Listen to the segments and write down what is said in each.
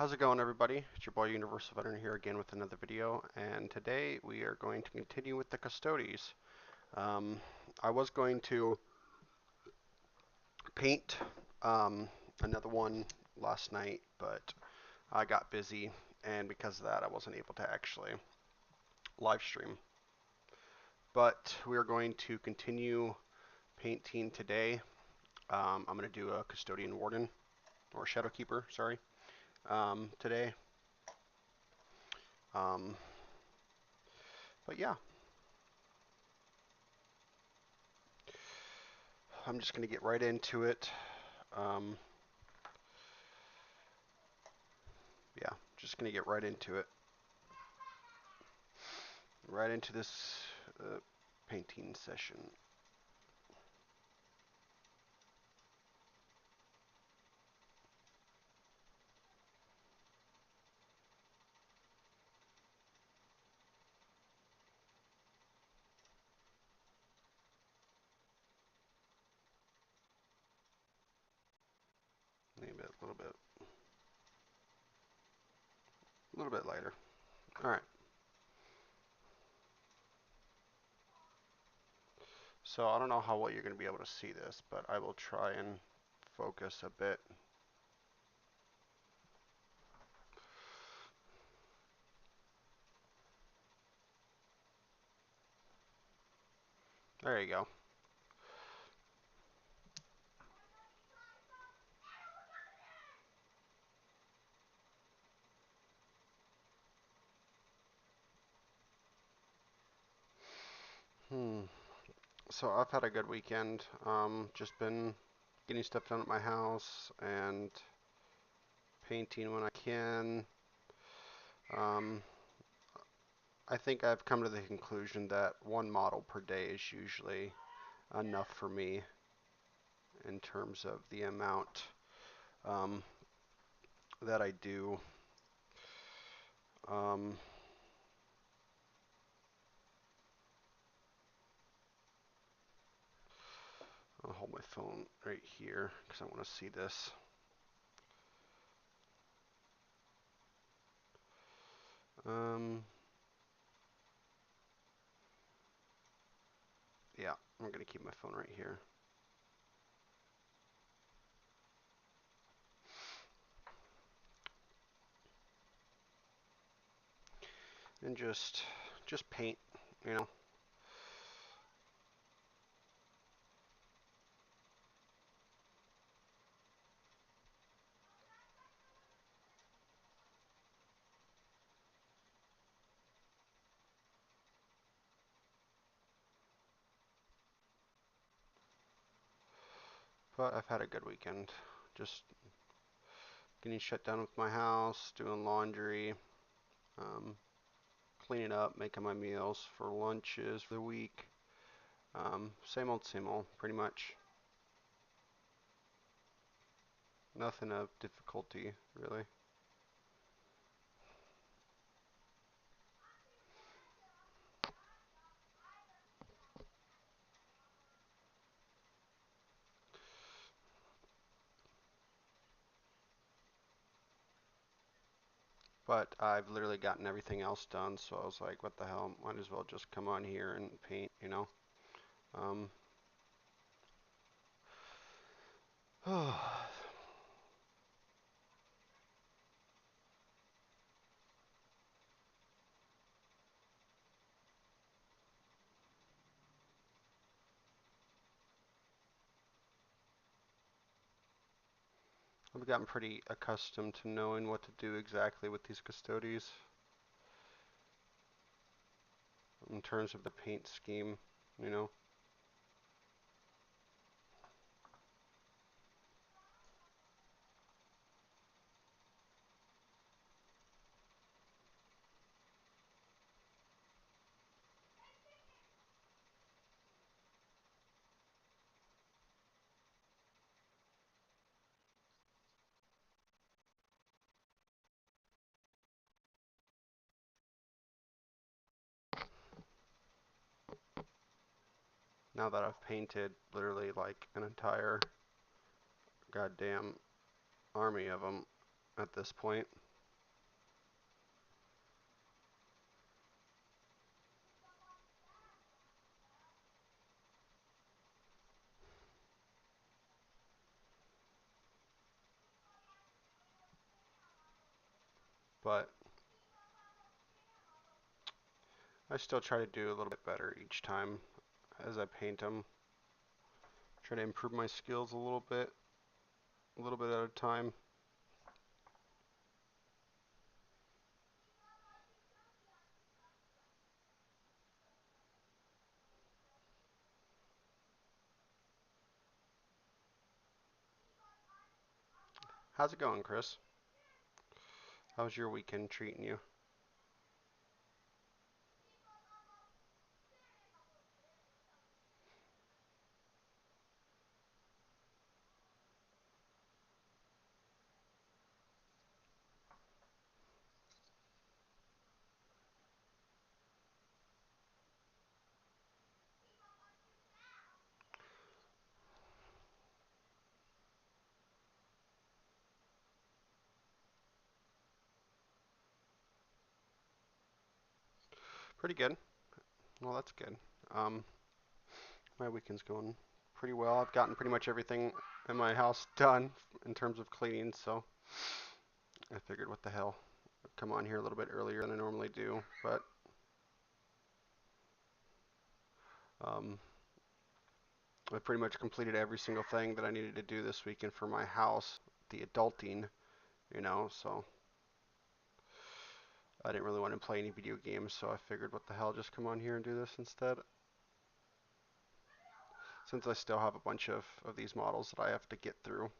How's it going, everybody? It's your boy Universal Veteran here again with another video, and today we are going to continue with the Custodes. Um, I was going to paint um, another one last night, but I got busy, and because of that, I wasn't able to actually live stream. But we are going to continue painting today. I'm going to do a Custodian Warden, or Shadowkeeper, sorry, today. Um, but yeah, I'm just going to get right into it. Um, yeah, just going to get right into it. Right into this painting session. Maybe a little bit lighter. All right. So I don't know how well you're going to be able to see this, but I will try and focus a bit. There you go. Hmm. So I've had a good weekend. Just been getting stuff done at my house and painting when I can. Um, I think I've come to the conclusion that one model per day is usually enough for me in terms of the amount um, that I do. Um, I'll hold my phone right here because I want to see this. Um, yeah, I'm going to keep my phone right here. And just paint, you know. But I've had a good weekend. Just getting shut down with my house, doing laundry, um, cleaning up, making my meals for lunches for the week. Same old, pretty much. Nothing of difficulty, really. But I've literally gotten everything else done, so I was like, what the hell? Might as well just come on here and paint, you know? Um, I've gotten pretty accustomed to knowing what to do exactly with these Custodes in terms of the paint scheme, you know? Now that I've painted literally like an entire goddamn army of them at this point. but I still try to do a little bit better each time as I paint them. Try to improve my skills a little bit at a time. How's it going, Chris? How's your weekend treating you? Pretty good. Well, that's good. Um, my weekend's going pretty well. I've gotten pretty much everything in my house done in terms of cleaning, so I figured what the hell, I'd come on here a little bit earlier than I normally do, but um, I pretty much completed every single thing that I needed to do this weekend for my house, the adulting, so I didn't really want to play any video games, so I figured what the hell, just come on here and do this instead. Since I still have a bunch of these models that I have to get through.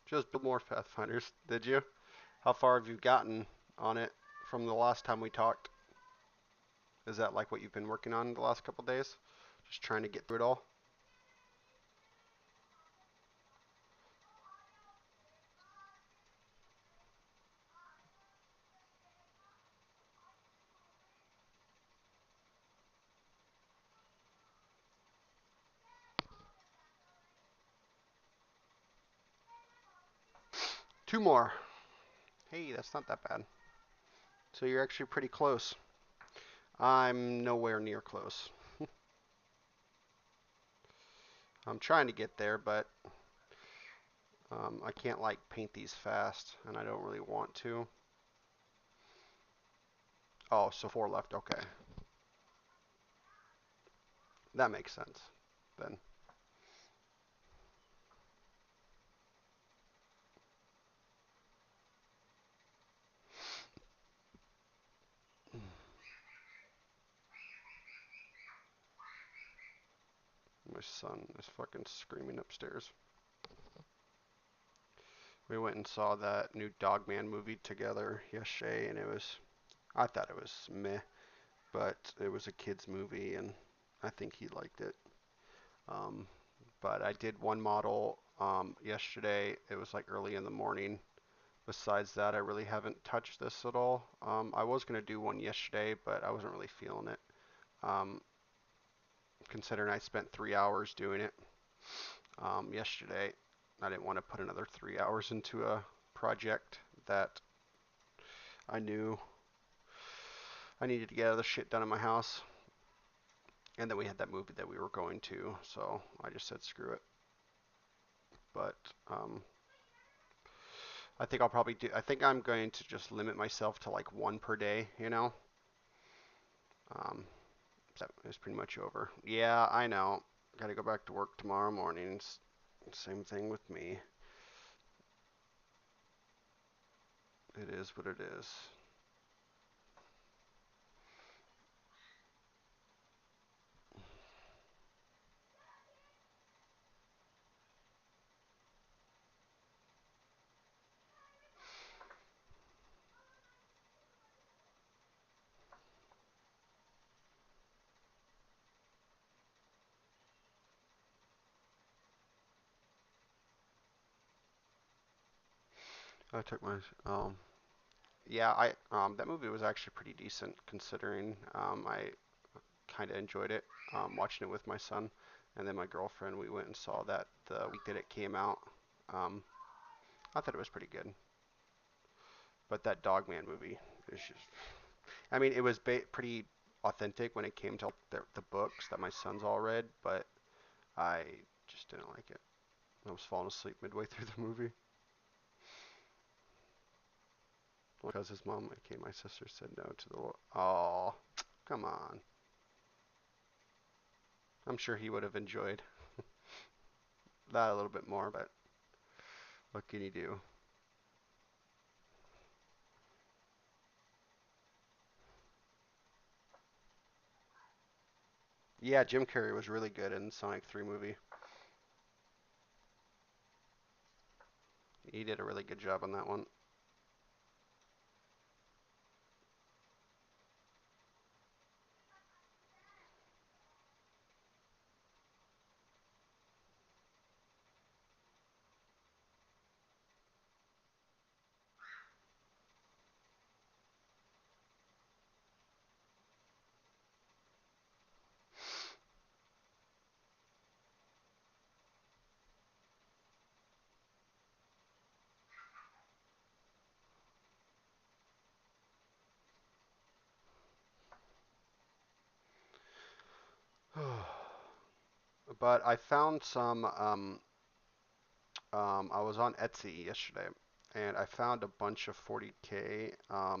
Just build more Pathfinders, did you? How far have you gotten on it from the last time we talked? Is that like what you've been working on the last couple days? Just trying to get through it all? Two more. Hey, that's not that bad. So you're actually pretty close. I'm nowhere near close. I'm trying to get there, but I can't like paint these fast, and I don't really want to. Oh, so four left. Okay, that makes sense. Then my son is fucking screaming upstairs. We went and saw that new Dogman movie together yesterday, and I thought it was meh, but it was a kid's movie, and I think he liked it. Um, but I did one model yesterday. It was like early in the morning. Besides that, I really haven't touched this at all. I was going to do one yesterday, but I wasn't really feeling it. Um, Considering I spent 3 hours doing it yesterday, I didn't want to put another 3 hours into a project that I knew I needed to get other shit done in my house. And then we had that movie that we were going to, so I just said screw it. But um, I think I'll probably do. I think I'm going to just limit myself to like one per day. Um, that is pretty much over. Yeah, I know. Got to go back to work tomorrow morning. Same thing with me. It is what it is. I took my yeah, I that movie was actually pretty decent considering I kind of enjoyed it watching it with my son and then my girlfriend. We went and saw that the week that it came out. Um, I thought it was pretty good. But that Dogman movie is just, I mean, it was pretty authentic when it came to like, the books that my sons all read, but I just didn't like it. I was falling asleep midway through the movie because his mom, okay, my sister said no to the. Oh, come on. I'm sure he would have enjoyed that a little bit more, but what can you do? Yeah, Jim Carrey was really good in Sonic 3 movie. He did a really good job on that one. But I found some. I was on Etsy yesterday, and I found a bunch of 40K.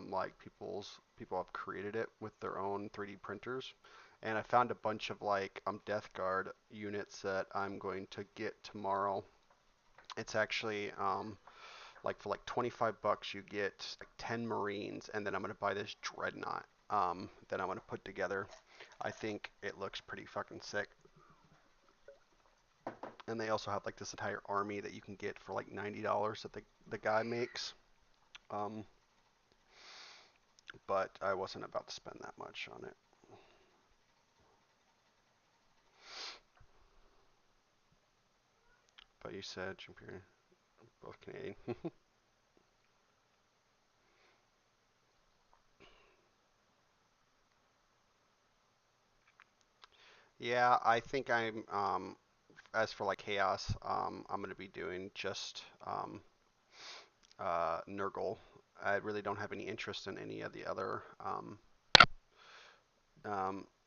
Like people have created it with their own 3D printers, and I found a bunch of like Death Guard units that I'm going to get tomorrow. It's actually like for like 25 bucks you get like 10 Marines, and then I'm gonna buy this dreadnought that I'm gonna put together. I think it looks pretty fucking sick. And they also have like this entire army that you can get for like $90 that the guy makes. Um, but I wasn't about to spend that much on it. But you said Jim both Canadian. Yeah, I think as for like chaos, I'm gonna be doing just Nurgle. I really don't have any interest in any of the other um,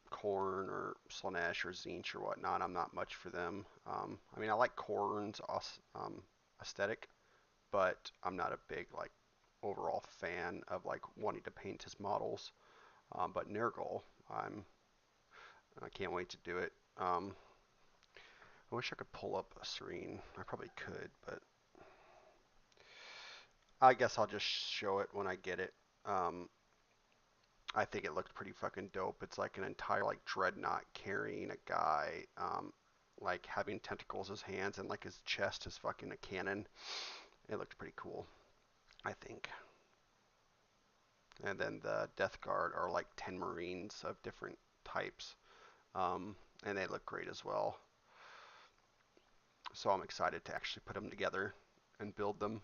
Korn or Slanesh or Zinch or whatnot. I'm not much for them. I mean, I like Korn's aesthetic, but I'm not a big like overall fan of like wanting to paint his models. But Nurgle, I can't wait to do it. I wish I could pull up a screen. I probably could, but I guess I'll just show it when I get it. Um, I think it looked pretty fucking dope. It's like an entire like dreadnought carrying a guy, like having tentacles as hands and like his chest is fucking a cannon. It looked pretty cool, I think. And then the Death Guard are like 10 Marines of different types, and they look great as well. So I'm excited to actually put them together and build them.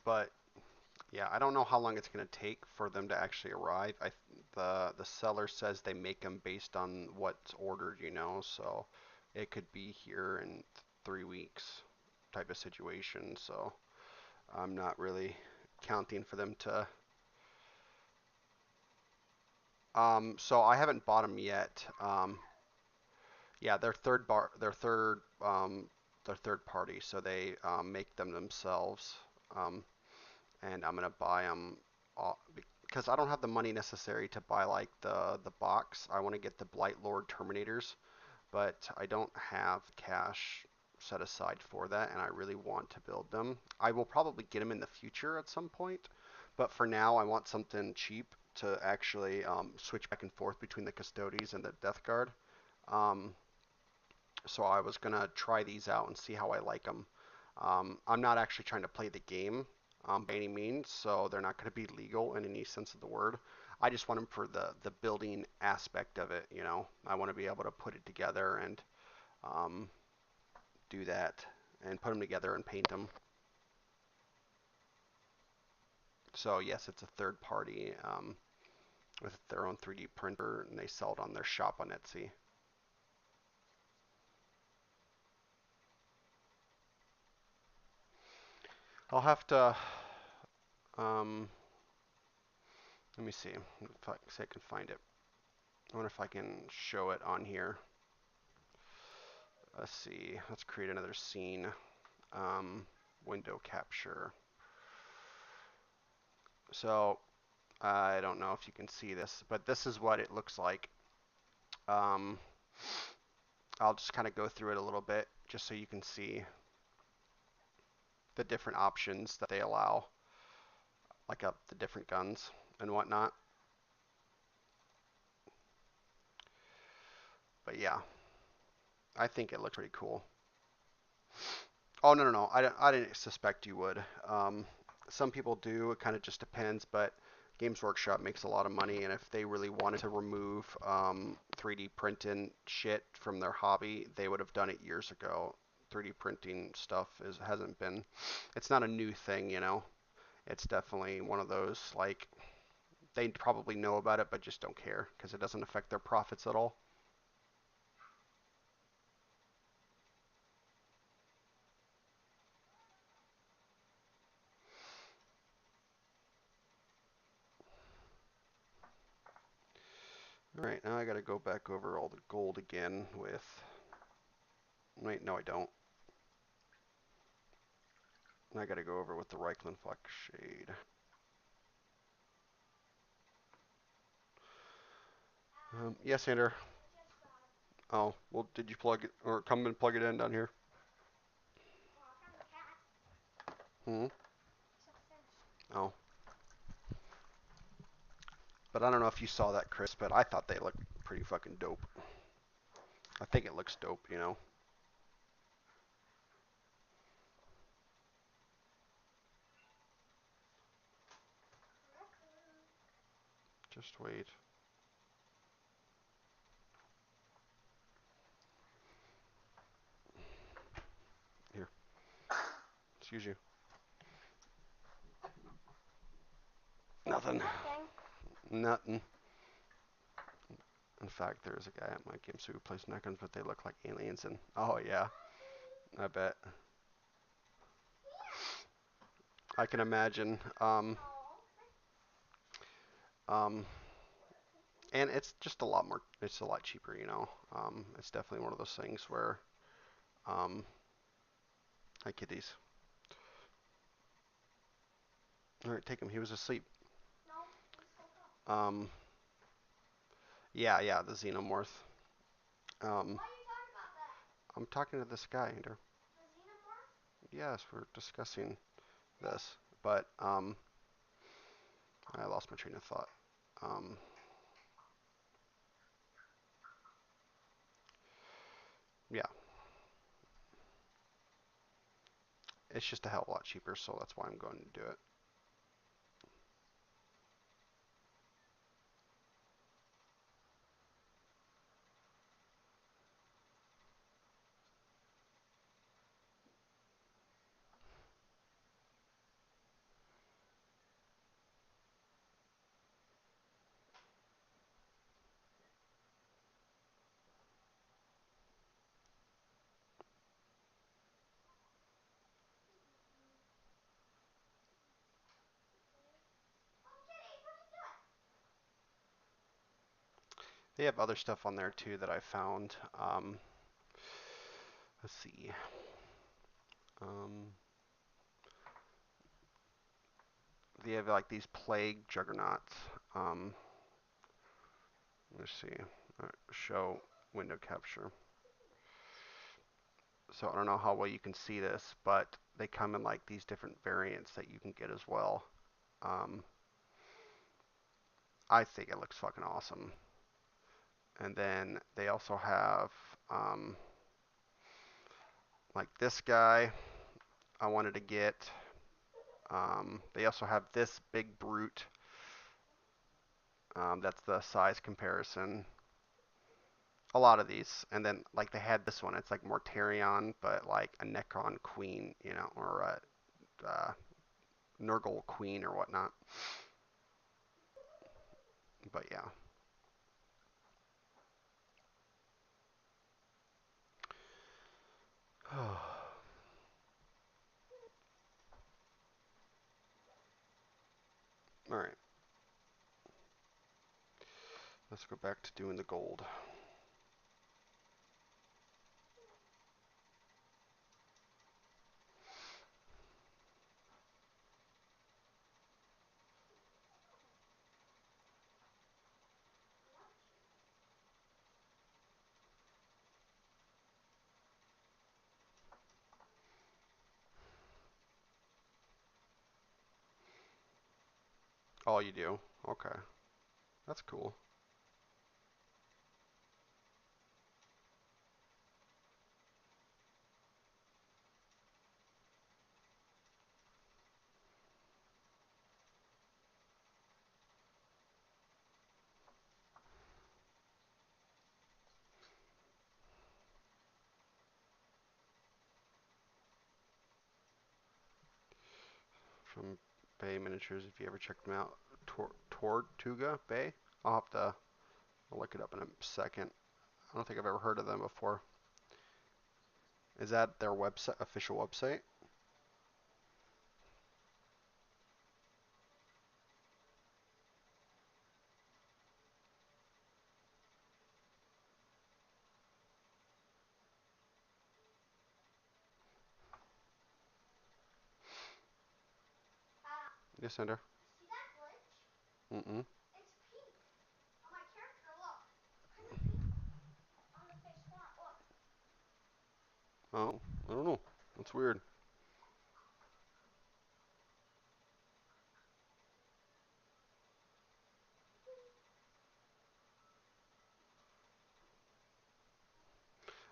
But yeah, I don't know how long it's going to take for them to actually arrive. The seller says they make them based on what's ordered, so it could be here in 3 weeks type of situation. So I'm not really counting for them to. So I haven't bought them yet. Yeah, they're third party, so they make them themselves. Um, and I'm gonna buy them because I don't have the money necessary to buy like the box. I want to get the Blight Lord Terminators, but I don't have cash set aside for that, and I really want to build them. I will probably get them in the future at some point, but for now, I want something cheap to actually switch back and forth between the Custodes and the Death Guard. Um, so I was gonna try these out and see how I like them. I'm not actually trying to play the game by any means, so they're not going to be legal in any sense of the word. I just want them for the building aspect of it. You know, I want to be able to put it together and um, do that and put them together and paint them. So yes, it's a third party with their own 3D printer, and they sell it on their shop on Etsy. I'll have to. Um, Let me see if I can find it. I wonder if I can show it on here. Let's see. Let's create another scene. Um, Window capture. So I don't know if you can see this, but this is what it looks like. Um, I'll just kind of go through it a little bit just so you can see the different options that they allow, like the different guns and whatnot. But yeah, I think it looks pretty cool. Oh, no, no, no. I didn't suspect you would. Some people do. It kind of just depends, but Games Workshop makes a lot of money, and if they really wanted to remove 3D printing shit from their hobby, they would have done it years ago. 3D printing stuff hasn't been, it's not a new thing, you know. It's definitely one of those, like, they probably know about it, but just don't care because it doesn't affect their profits at all. All right, now I got to go back over all the gold again with, wait, no, I don't. I got to go over with the Reichland Flex Shade. Yes, Andrew. Oh, well, did you plug it or come and plug it in down here? Hmm. Oh, but I don't know if you saw that, Chris, but I thought they looked pretty fucking dope. I think it looks dope, you know. Just wait. Here, excuse you. Nothing. Nothing. In fact, there's a guy at my game who plays Neckens, but they look like aliens. And oh yeah, I bet. I can imagine. Um, and it's just a lot more. It's a lot cheaper, you know. It's definitely one of those things where um, hi kitties. All right, take him. He was asleep. Um, yeah, the xenomorph. Um, I'm talking to this guy, Andrew. Yes, we're discussing this, but I lost my train of thought. Um, yeah, it's just a hell of a lot cheaper, so that's why I'm going to do it. They have other stuff on there too that I found. Let's see. Um, they have like these plague juggernauts. Let's see. Show window capture. So I don't know how well you can see this, but they come in like these different variants that you can get as well. Um, I think it looks fucking awesome. And then they also have like this guy I wanted to get. They also have this big brute. That's the size comparison. A lot of these, and then like they had this one. It's like Mortarion, but like a Necron queen, you know, or a Nurgle queen or whatnot. But yeah. All right, let's go back to doing the gold. Oh, you do? Okay, that's cool. From Bay Miniatures, if you ever checked them out, Tortuga Bay. I'll look it up in a second. I don't think I've ever heard of them before. Is that their website, official website? Yes, Ender. See that glitch? Mm-mm. It's pink on my character. Look, kind of pink on the face font. Look. Oh, I don't know. That's weird.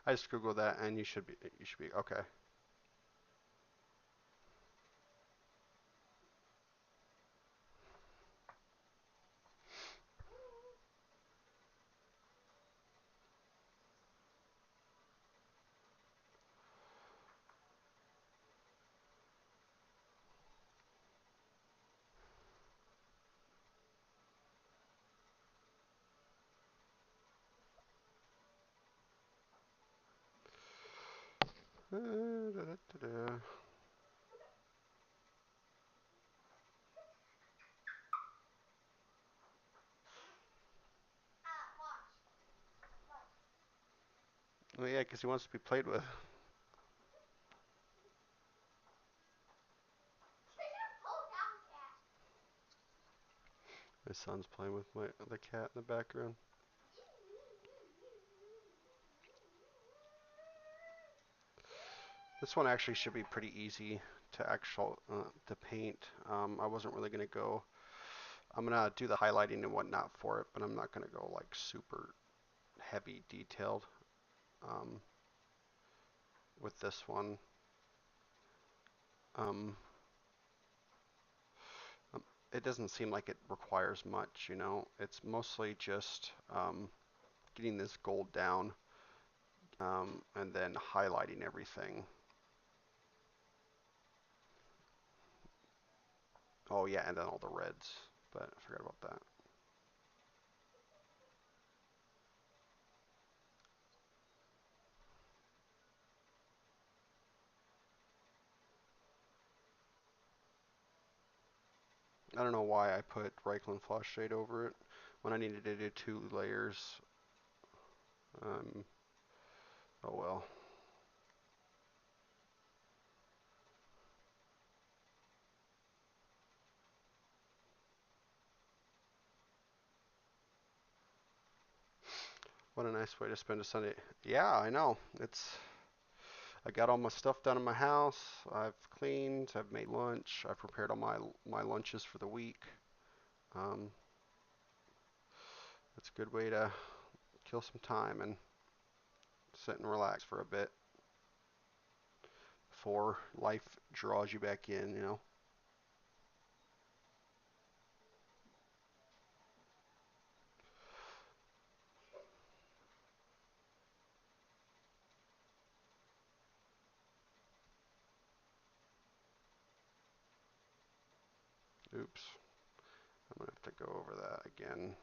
I just Googled that, and you should be okay. Da-da-da-da. Oh yeah, because he wants to be played with. My son's playing with the cat in the background. This one actually should be pretty easy to paint. I wasn't really gonna go. I'm gonna do the highlighting and whatnot for it, but I'm not gonna go like super heavy detailed um, with this one. Um, um, it doesn't seem like it requires much, you know. It's mostly just getting this gold down and then highlighting everything. Oh yeah, and then all the reds, but I forgot about that. I don't know why I put Reichland Flash Shade over it when I needed to do 2 layers. Um, oh well. What a nice way to spend a Sunday. Yeah, I know. I got all my stuff done in my house. I've cleaned, I've made lunch, I've prepared all my lunches for the week. Um, it's a good way to kill some time and sit and relax for a bit before life draws you back in. Oops. I'm gonna have to go over that again.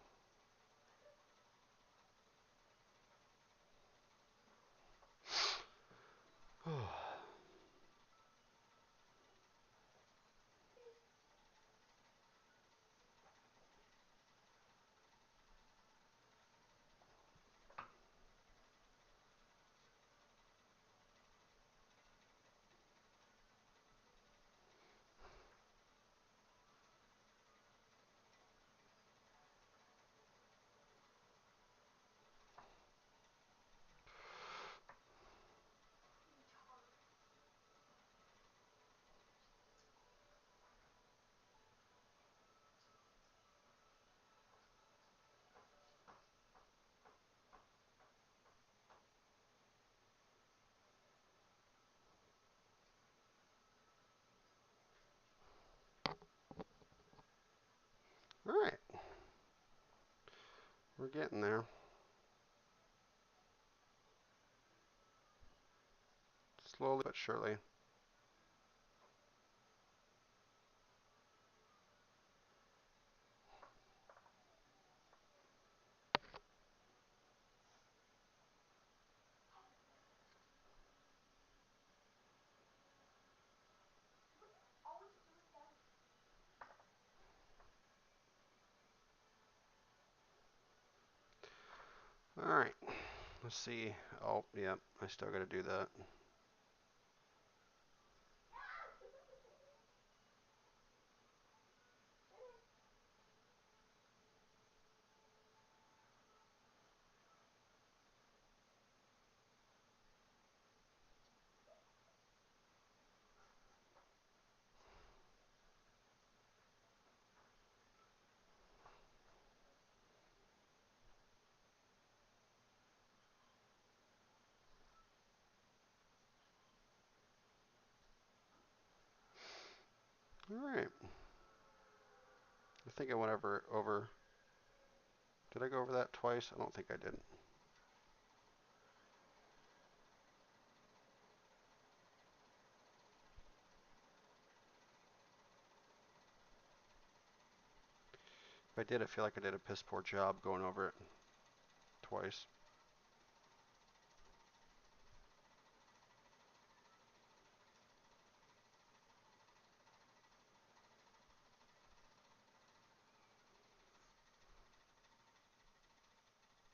All right, we're getting there. Slowly but surely. All right, let's see. Oh, yeah, I still got to do that. All right. I think I went over. Did I go over that twice? I don't think I did. If I did, I feel like I did a piss poor job going over it twice.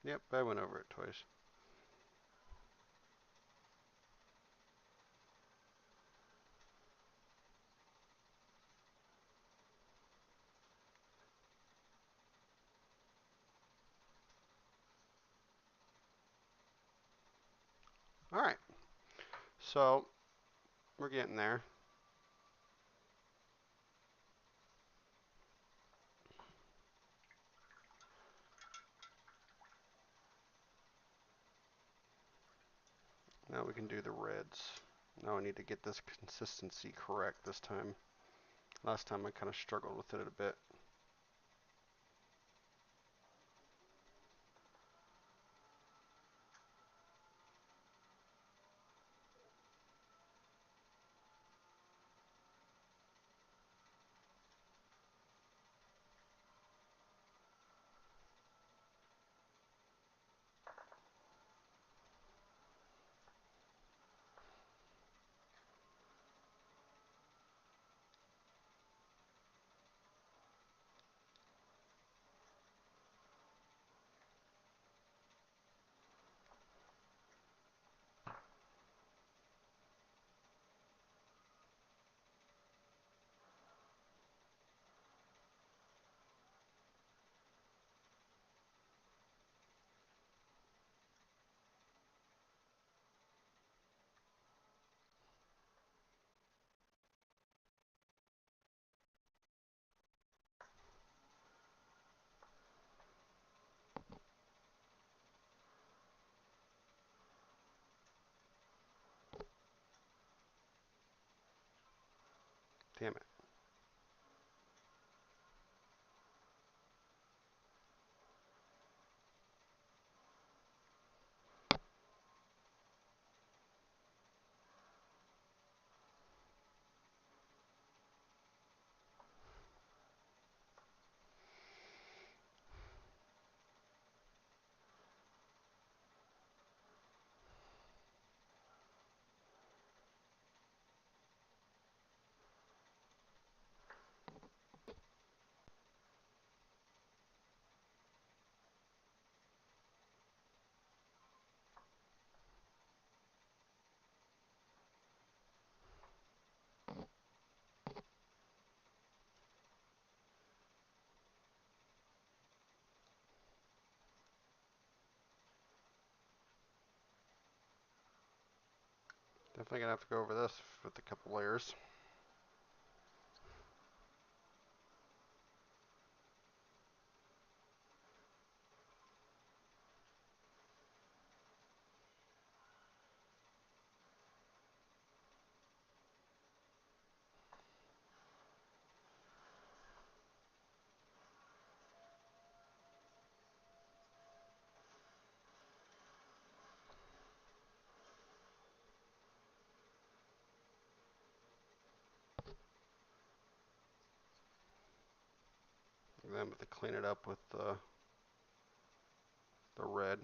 Yep, I went over it twice. All right, so we're getting there. Now we can do the reds. Now I need to get this consistency correct this time. Last time I kind of struggled with it a bit. Damn it. Definitely gonna have to go over this with a couple layers. And then I'm to clean it up with the red.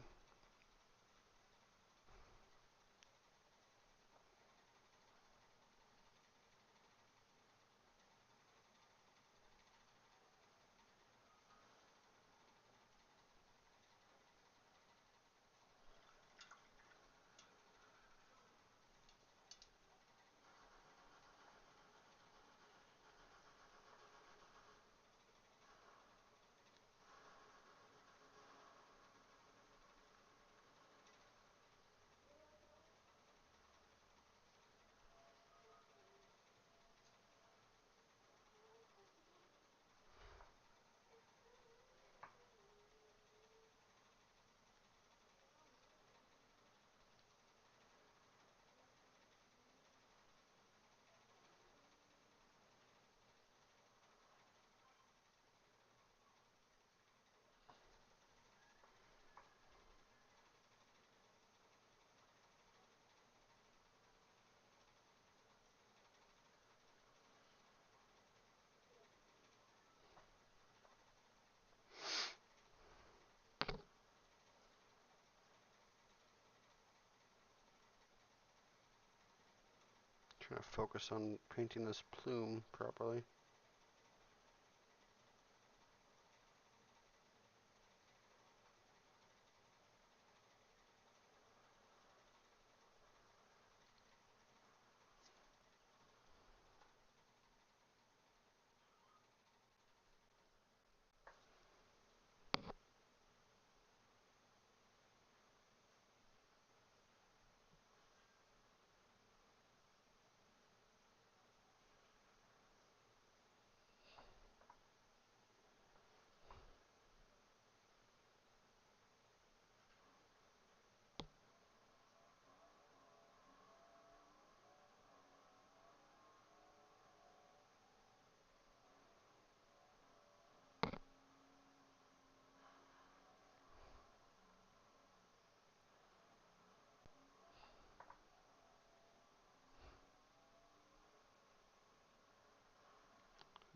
Trying to focus on painting this plume properly.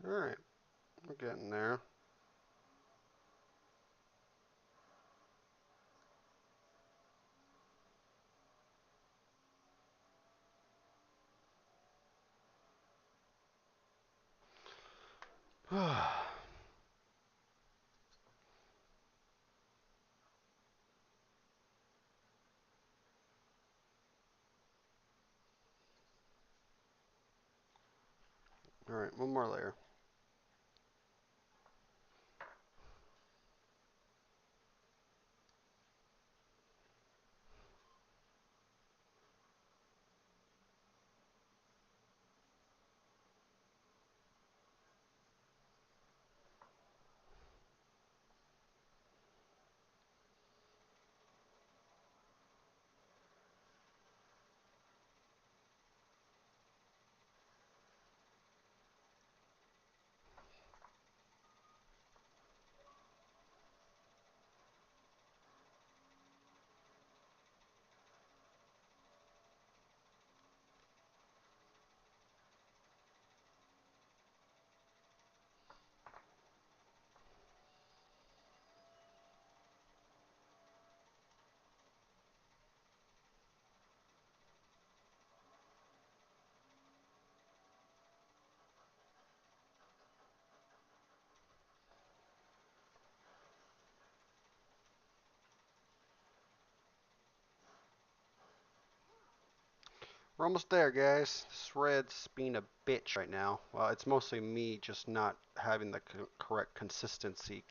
Alright, we're getting there. Alright, one more layer. We're almost there, guys. This red's being a bitch right now. Well, it's mostly me just not having the correct consistency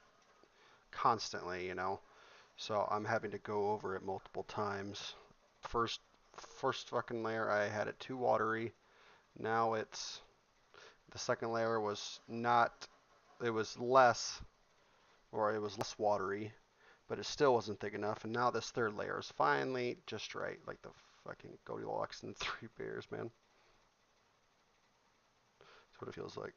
constantly, you know. So I'm having to go over it multiple times. First, first fucking layer, I had it too watery. Now it's the second layer was not. It was less, or it was less watery, but it still wasn't thick enough. And now this third layer is finally just right, like the fucking Goldilocks and Three Bears, man. That's what it feels like.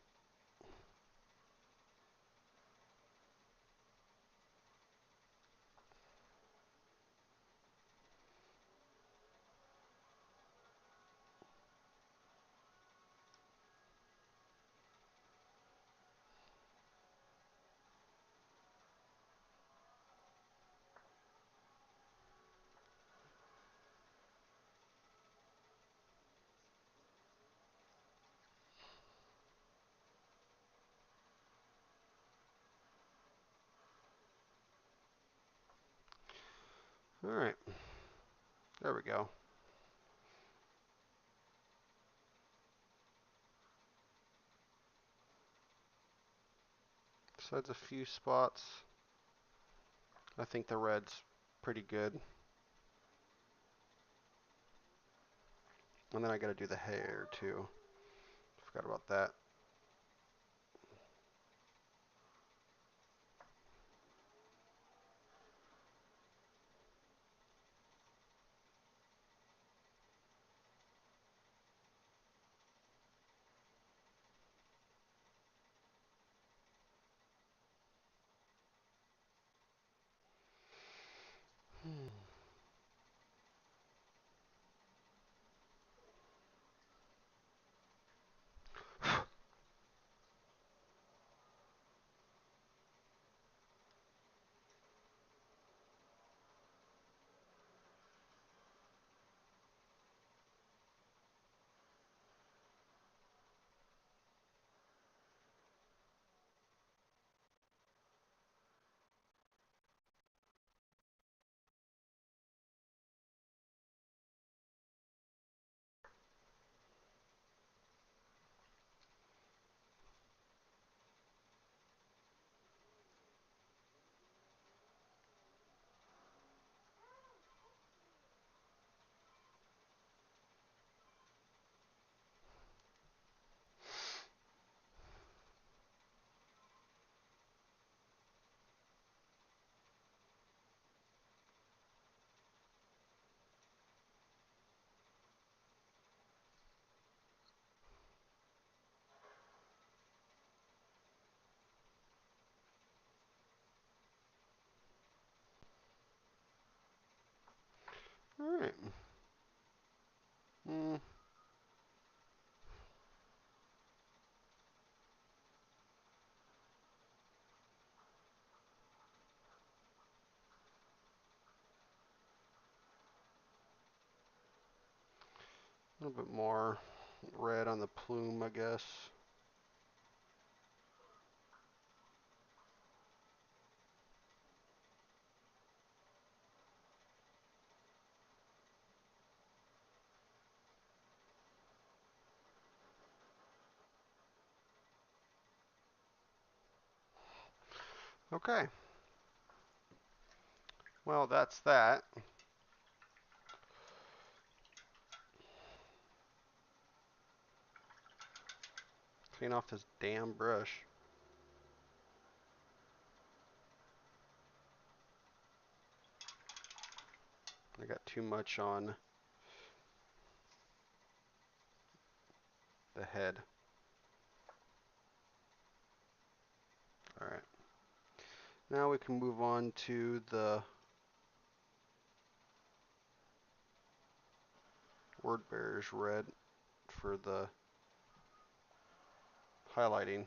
All right, there we go. Besides a few spots, I think the red's pretty good. And then I gotta do the hair too. Forgot about that. Hmm. All right. Mm, a little bit more red on the plume, I guess. Okay. Well, that's that. Clean off this damn brush. I got too much on the head. All right. Now we can move on to the word bearers red for the highlighting.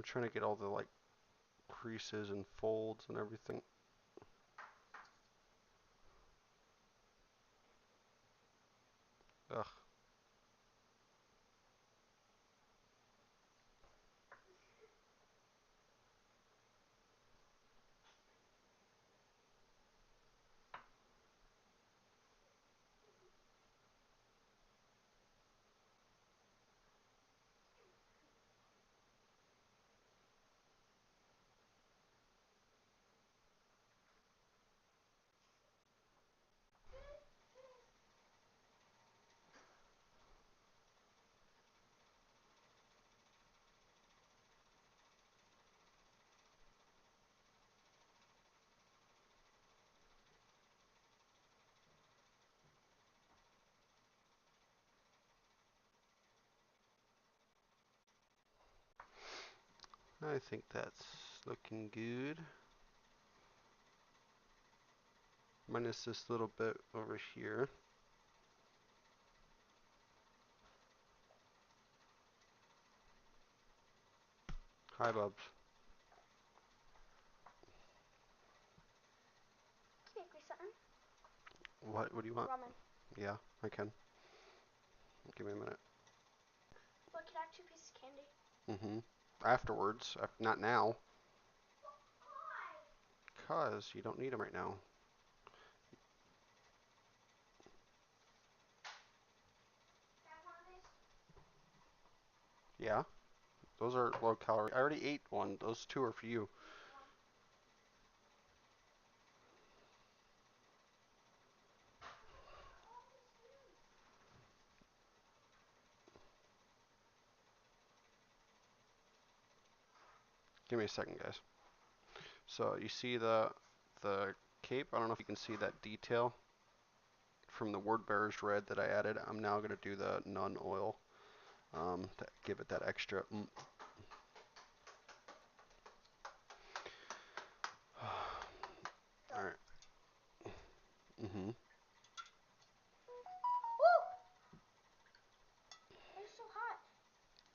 I'm trying to get all the like creases and folds and everything. Ugh. I think that's looking good. Minus this little bit over here. Hi, Bubs. Can you make me something? What do you want? Ramen. Yeah, I can. Give me a minute. Look, can I have 2 pieces of candy? Mm-hmm. Afterwards. Not now. Because you don't need them right now. Yeah, those are low calorie. I already ate one. Those two are for you. Give me a second, guys. So you see the cape? I don't know if you can see that detail from the word bearers red that I added. I'm now going to do the nun oil to give it that extra. All right. Mm-hmm. Woo! It's so hot.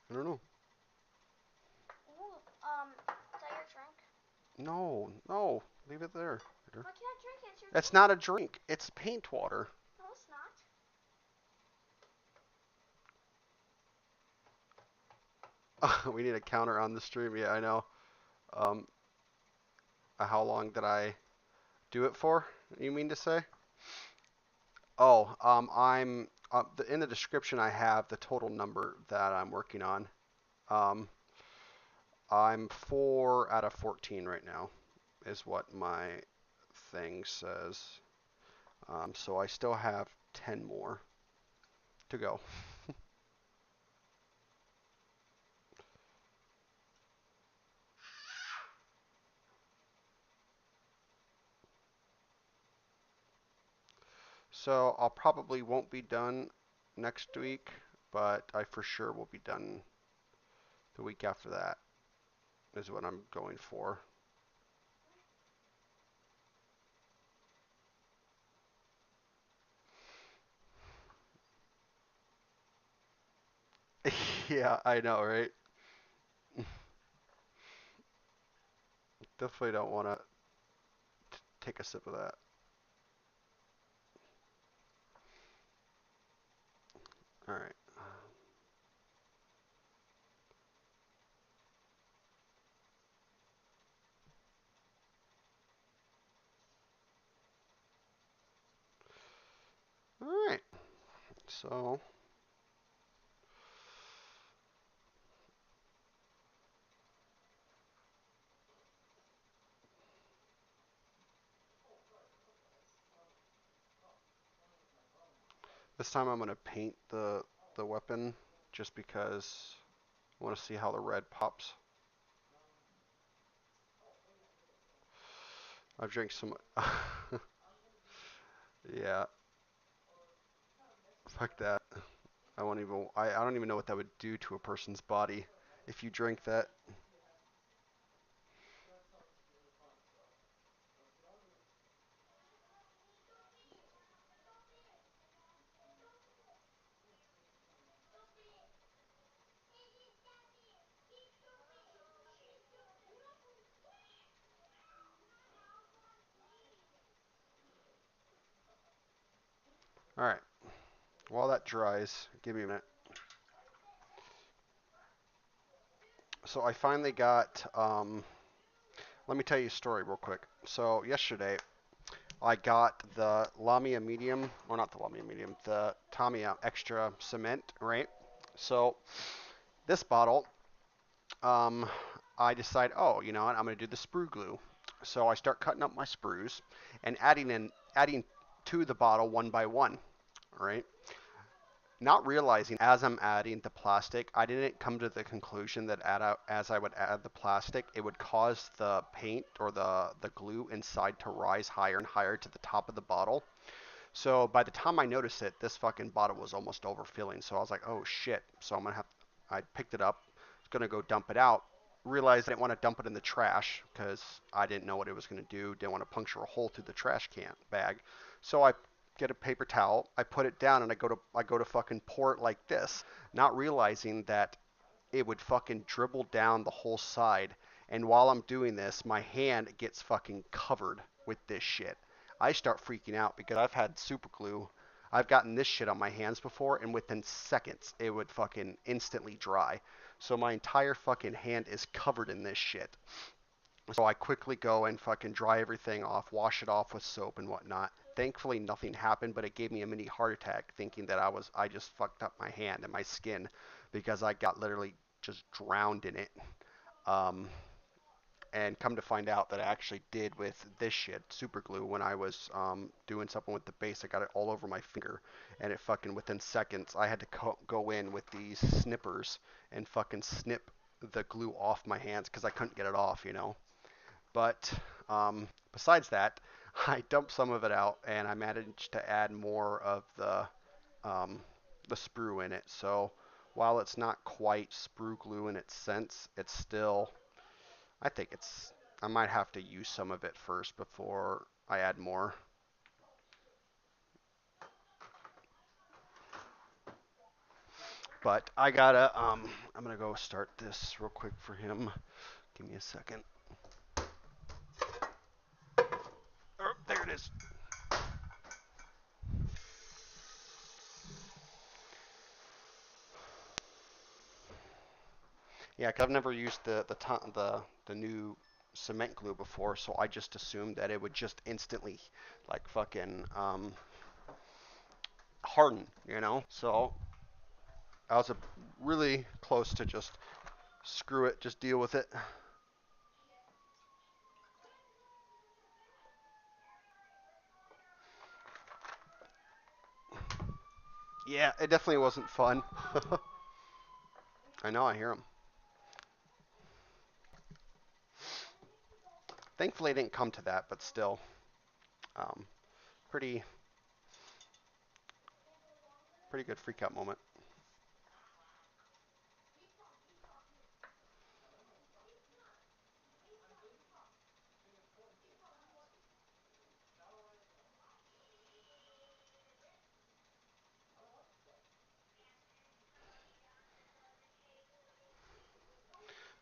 I don't know. Ooh, is that your drink? No, no, leave it there. Why can't I drink it? It's your That's drink. not a drink. It's paint water. No, it's not. We need a counter on the stream. Yeah, I know. Um, how long did I do it for? You mean to say? Oh, I'm in the description. I have the total number that I'm working on. Um, I'm 4 out of 14 right now, is what my thing says. So I still have 10 more to go. So I'll probably won't be done next week, but I for sure will be done the week after that, is what I'm going for. Yeah, I know, right? Definitely don't want to take a sip of that. All right. All right. So this time I'm going to paint the weapon just because I want to see how the red pops. I've drank some. Yeah, fuck that. I won't even. I don't even know what that would do to a person's body if you drink that. All right. While that dries, give me a minute. So I finally got. Let me tell you a story real quick. So yesterday I got the Lamia Medium, or not the Lamia Medium, the Tamiya Extra Cement, right? So this bottle, um, I decide, oh, you know what, I'm gonna do the sprue glue. So I start cutting up my sprues and adding to the bottle one by one, right? Not realizing as I'm adding the plastic, I didn't come to the conclusion that as I would add the plastic, it would cause the paint or the glue inside to rise higher and higher to the top of the bottle. So by the time I noticed it, this fucking bottle was almost overfilling. So I was like, oh shit. So I'm gonna have. I picked it up. Was gonna go dump it out. Realized I didn't want to dump it in the trash because I didn't know what it was gonna do. Didn't want to puncture a hole through the trash can bag. So I get a paper towel. I put it down and I go to fucking pour it like this, not realizing that it would fucking dribble down the whole side. And while I'm doing this, my hand gets fucking covered with this shit. I start freaking out because I've had super glue. I've gotten this shit on my hands before, and within seconds, it would fucking instantly dry. So my entire fucking hand is covered in this shit. So I quickly go and fucking dry everything off, wash it off with soap and whatnot. Thankfully, nothing happened, but it gave me a mini heart attack thinking that I just fucked up my hand and my skin because I got literally just drowned in it. Um, and come to find out that I actually did with this shit, super glue, when I was doing something with the base. I got it all over my finger, and it fucking within seconds, I had to go in with these snippers and fucking snip the glue off my hands because I couldn't get it off, you know. But besides that, I dumped some of it out, and I managed to add more of um, the sprue in it. So while it's not quite sprue glue in its sense, it's still, I think it's, I might have to use some of it first before I add more. But I'm gonna go start this real quick for him. Give me a second. Oh, there it is. Yeah, 'cause I've never used the new cement glue before, so I just assumed that it would just instantly like fucking harden, you know? So I was really close to just screw it, just deal with it. Yeah, it definitely wasn't fun. I know, I hear them. Thankfully, it didn't come to that, but still, um, pretty pretty good freak out moment.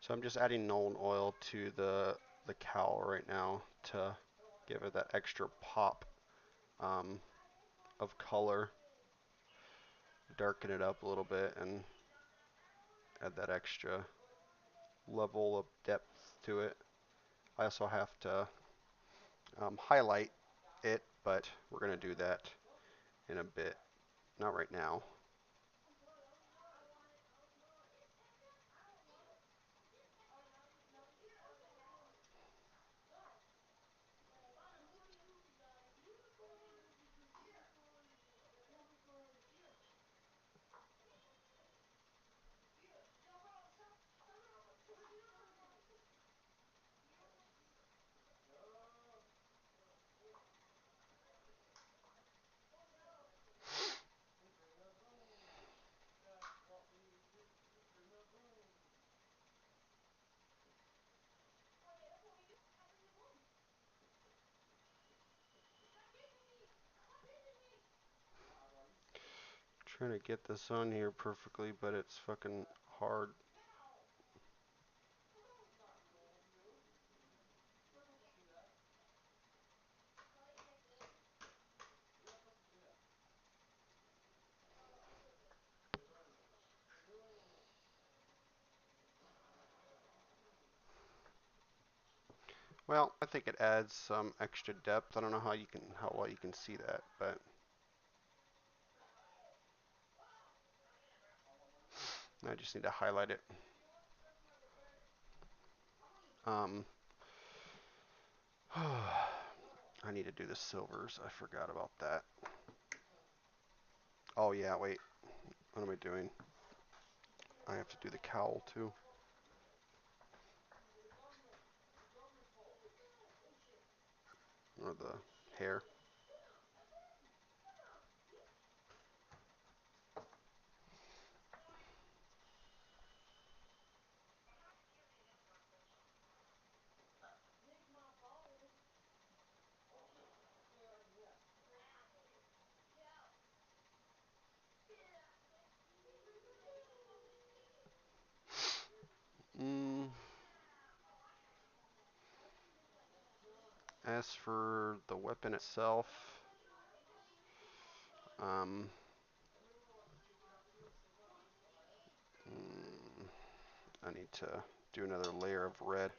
So I'm just adding Nolan oil to the cowl right now to give it that extra pop um, of color, darken it up a little bit, and add that extra level of depth to it. I also have to highlight it, but we're going to do that in a bit, not right now. Trying to get this on here perfectly, but it's fucking hard. Well, I think it adds some extra depth. I don't know how well you can see that, but I just need to highlight it. Um, I need to do the silvers. I forgot about that. Oh yeah, wait. What am I doing? I have to do the cowl too, or the hair. Mm, as for the weapon itself, um, I need to do another layer of red.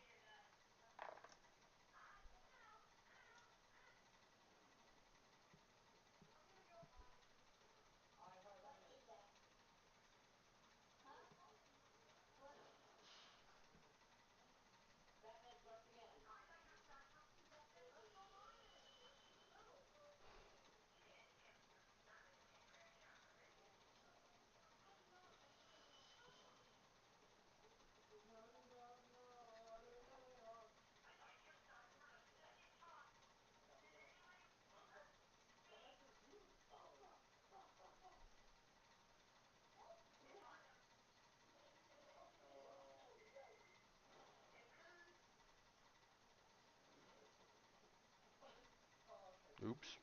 Oops.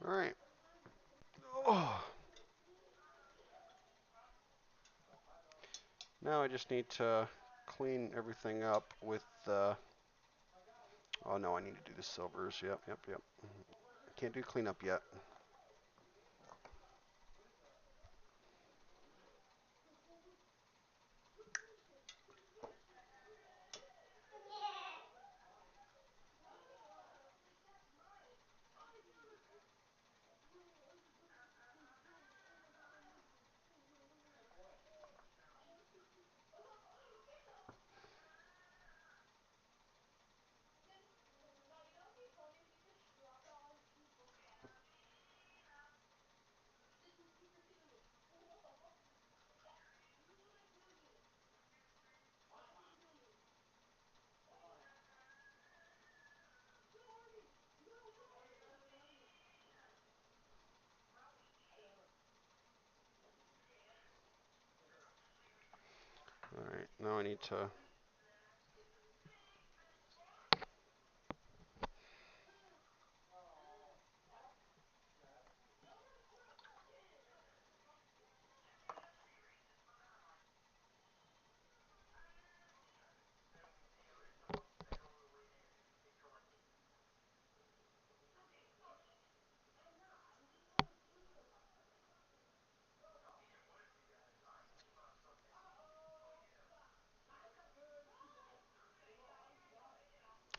All right. Oh, now I just need to clean everything up with the. Oh no, I need to do the silvers. Yep, yep, yep. Can't do cleanup yet. All right, now I need to.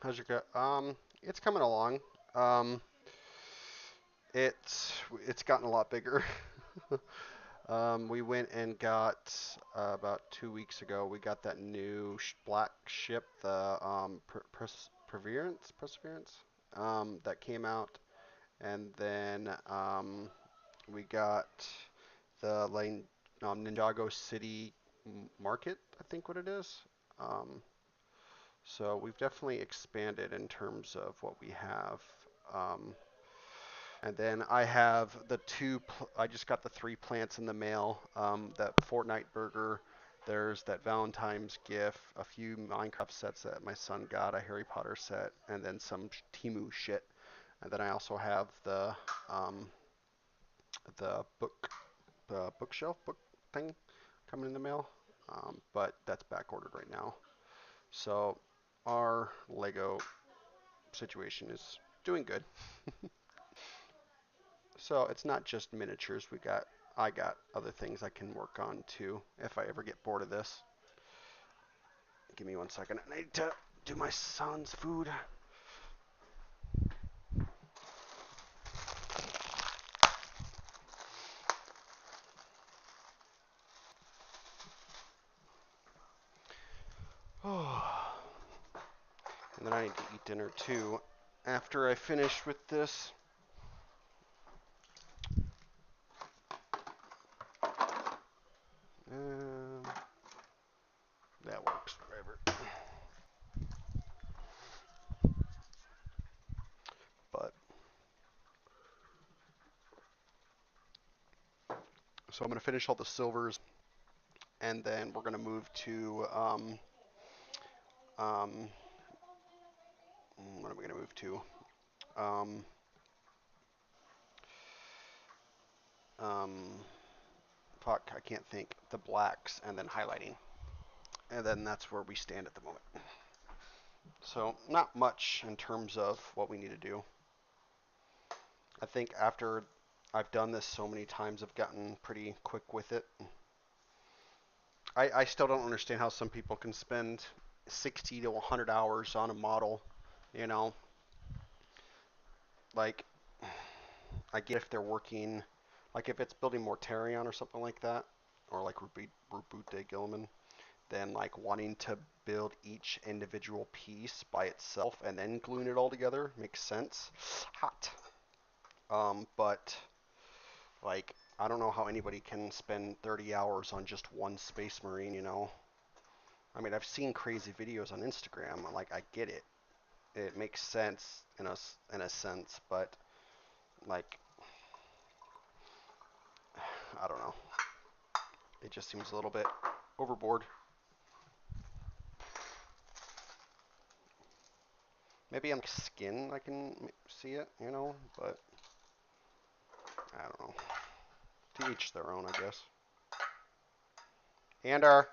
How's your gut? It's coming along. Um, it's gotten a lot bigger. We went and got about 2 weeks ago. We got that new black ship, the Perseverance, that came out, and then we got the Ninjago City Market, I think what it is. Um, so we've definitely expanded in terms of what we have. Um, And then I have I just got the 3 plants in the mail. That Fortnite burger. There's that Valentine's gift, a few Minecraft sets that my son got, a Harry Potter set, and then some Timu shit. And then I also have um, the bookshelf book thing coming in the mail. But that's back ordered right now. So our Lego situation is doing good. So it's not just miniatures. I got other things I can work on too if I ever get bored of this. Give me 1 second. I need to do my son's food. Oh, and then I need to eat dinner too after I finish with this. Um, that works, whatever. But so I'm gonna finish all the silvers, and then we're gonna move to um, what are we gonna move to? Um, um, fuck, I can't think. The blacks, and then highlighting, and then that's where we stand at the moment. So not much in terms of what we need to do. I think after I've done this so many times, I've gotten pretty quick with it. I still don't understand how some people can spend 60 to 100 hours on a model. You know, like I get if they're working, like if it's building Mortarion or something like that, or like Reboot Gilliman, then like wanting to build each individual piece by itself and then gluing it all together makes sense. Hot. But like I don't know how anybody can spend 30 hours on just one Space Marine. I mean, I've seen crazy videos on Instagram. Like I get it. It makes sense in a sense, but like I don't know. It just seems a little bit overboard. Maybe on skin I can see it, but I don't know. To each their own, I guess. Ander,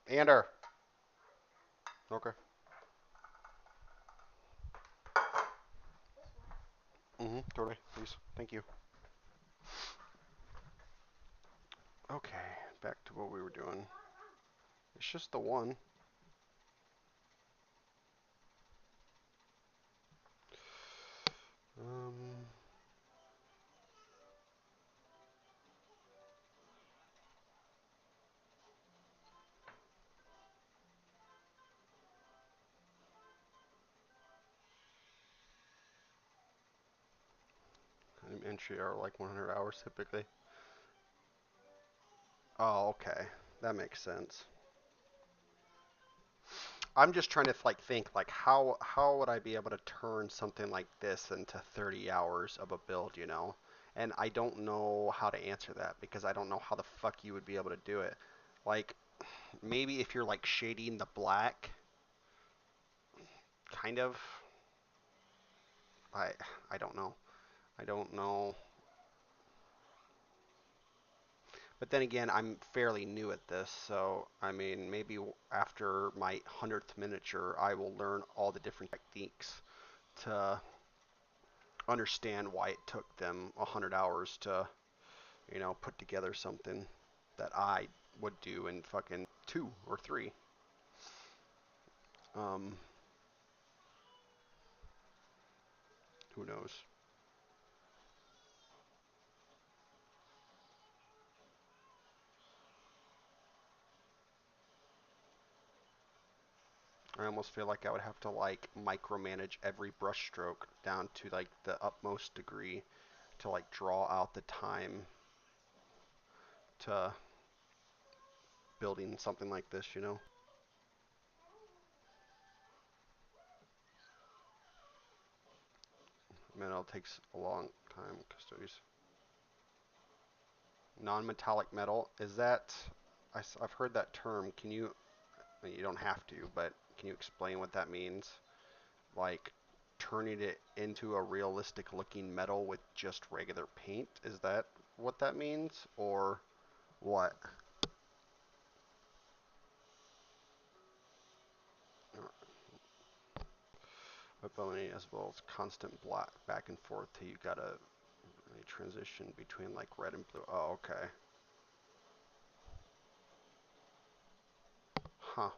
Ander. Okay. Totally. Please. Thank you. Okay. Back to what we were doing. It's just the one. Um. Entry are like 100 hours typically. Oh, okay. That makes sense. I'm just trying to like think like how would I be able to turn something like this into 30 hours of a build? And I don't know how to answer that because I don't know how the fuck you would be able to do it. Like maybe if you're like shading the black, kind of. I I don't know. I don't know. But then again, I'm fairly new at this, so I mean, maybe after my 100th miniature, I will learn all the different techniques to understand why it took them 100 hours to put together something that I would do in fucking 2 or 3. Um, who knows? I almost feel like I would have to like micromanage every brushstroke down to like the utmost degree to like draw out the time to building something like this. Metal takes a long time. Custodes. Non-metallic metal. Is that? I've heard that term. Can you? I mean, you don't have to, but can you explain what that means? Like turning it into a realistic looking metal with just regular paint? Is that what that means? Or what? Ability as well as constant black back and forth till you got a transition between like red and blue. Oh, okay. Huh.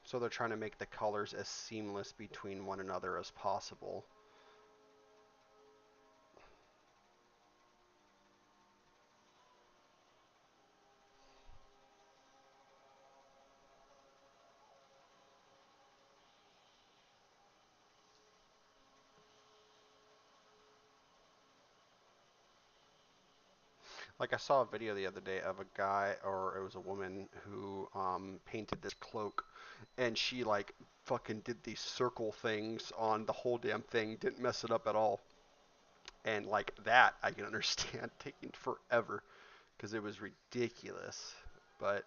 So they're trying to make the colors as seamless between one another as possible. Like I saw a video the other day of a guy, or it was a woman, who painted this cloak, and she like fucking did these circle things on the whole damn thing, didn't mess it up at all. And like that, I can understand taking forever because it was ridiculous. But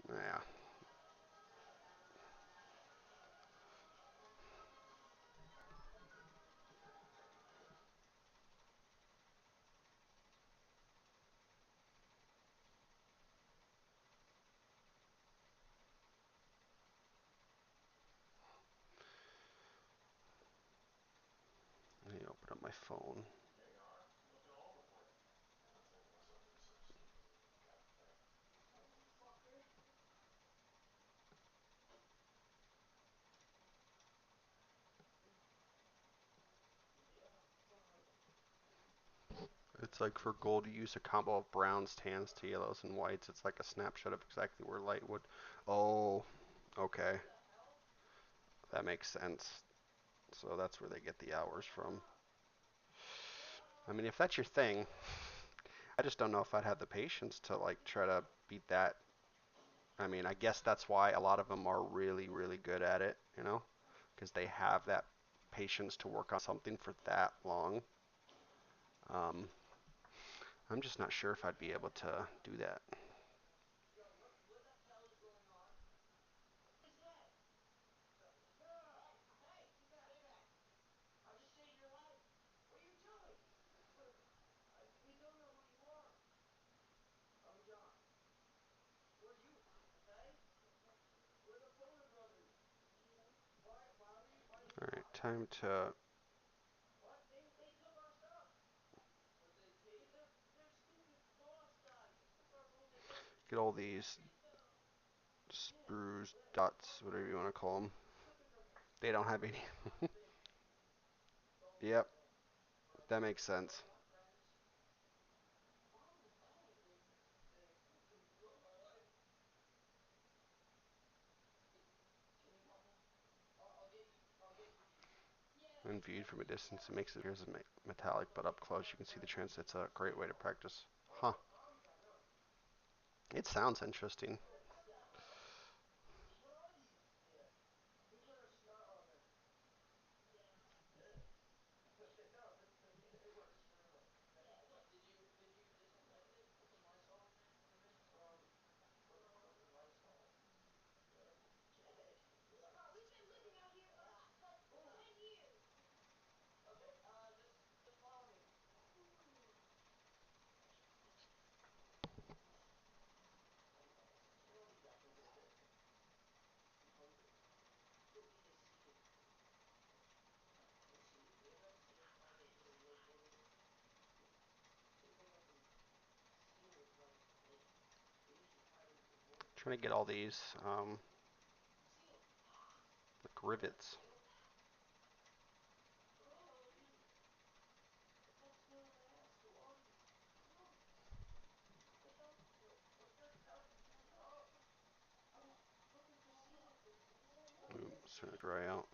yeah, let me open up my phone. It's like for gold, you use a combo of browns, tans, to yellows, and whites. It's like a snapshot of exactly where light would. Oh, okay. That makes sense. So that's where they get the hours from. I mean, if that's your thing, I just don't know if I'd have the patience to like try to beat that. I mean, I guess that's why a lot of them are really, really good at it, you know, because they have that patience to work on something for that long. Um, I'm just not sure if I'd be able to do that. All right, time to get all these sprues, dots, whatever you want to call them. They don't have any. Yep, that makes sense. When viewed from a distance, it makes it appear as metallic, but up close you can see the trans. It's a great way to practice. Huh. It sounds interesting. Trying to get all these like rivets. Ooh, starting to dry out.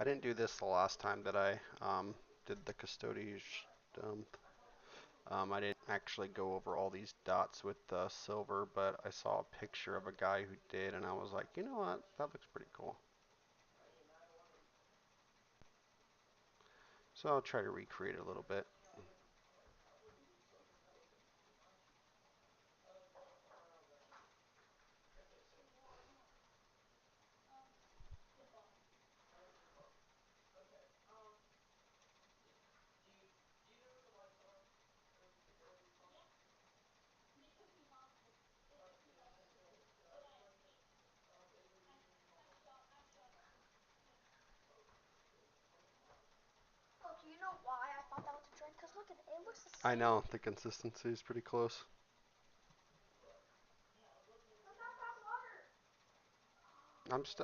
I didn't do this the last time that I did the Custodes. Um, I didn't actually go over all these dots with silver, but I saw a picture of a guy who did, and I was like, you know what? That looks pretty cool. So I'll try to recreate it a little bit. Oh, do you know why I thought that was a drink? Cause look at it. It looks the I same. know the consistency is pretty close. But that's not water.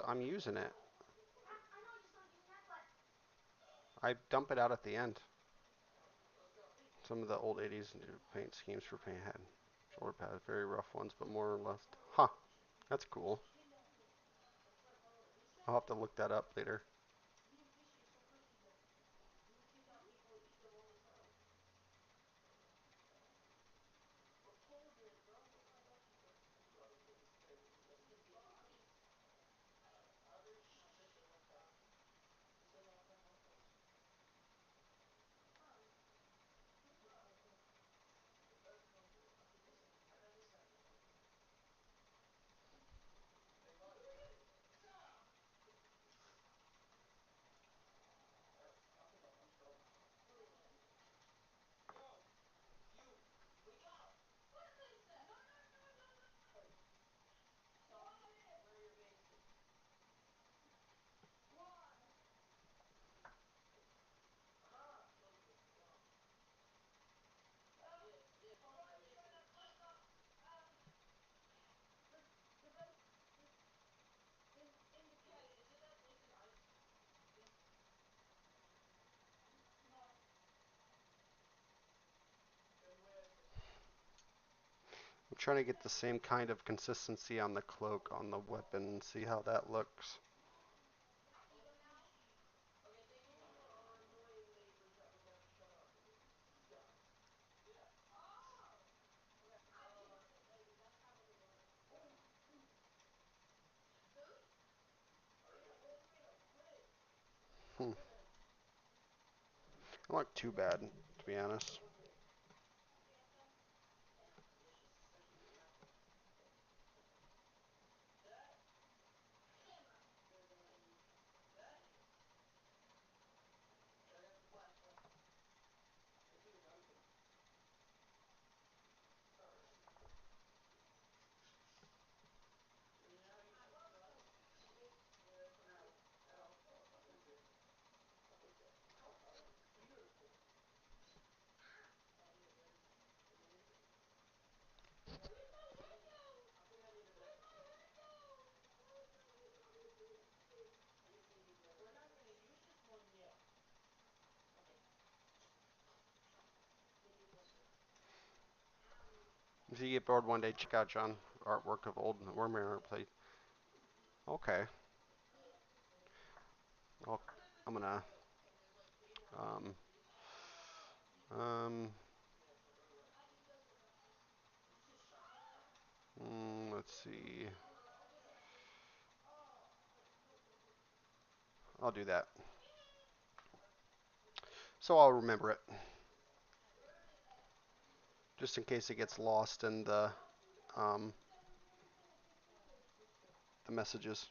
I'm using it. I know you're still using it, but I dump it out at the end. Some of the old 80s paint schemes for paint had shoulder pads, very rough ones, but more or less. Huh, that's cool. I'll have to look that up later. I'm trying to get the same kind of consistency on the cloak on the weapon and see how that looks. Hmm. Not look too bad, to be honest. If you get bored one day, check out John artwork of old Warhammer plate. Okay. I'll, I'm gonna um um let's see. I'll do that. So I'll remember it, just in case it gets lost in um the messages.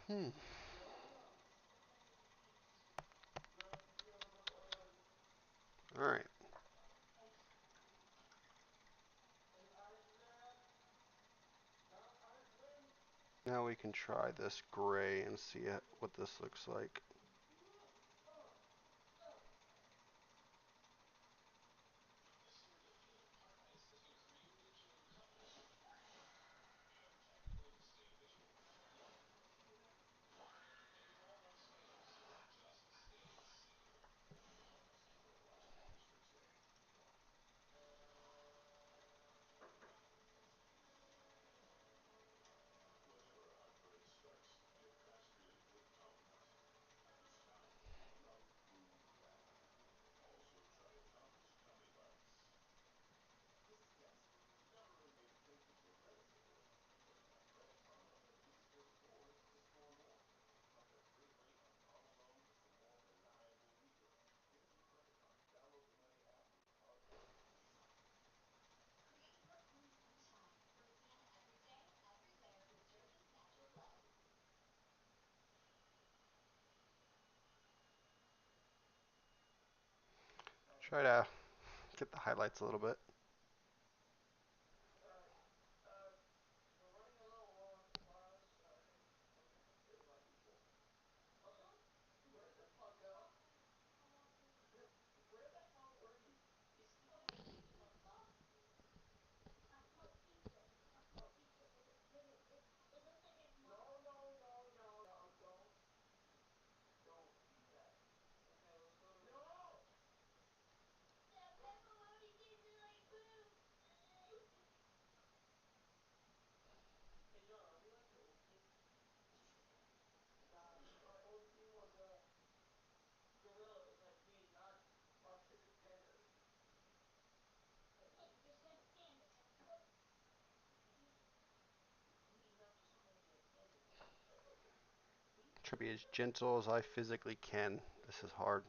Hmm. All right. Now we can try this gray and see what this looks like. Try to get the highlights a little bit. Try to be as gentle as I physically can. This is hard.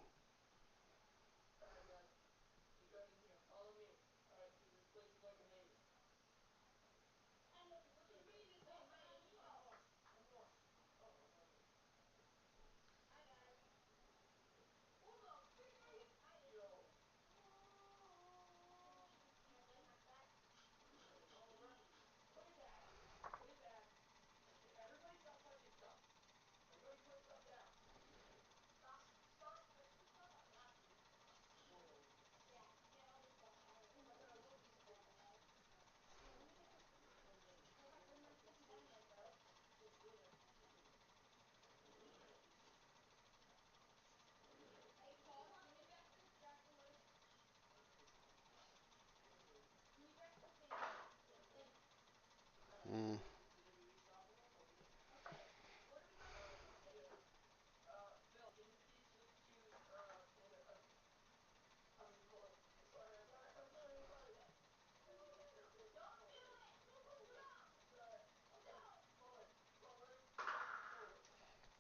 Mm.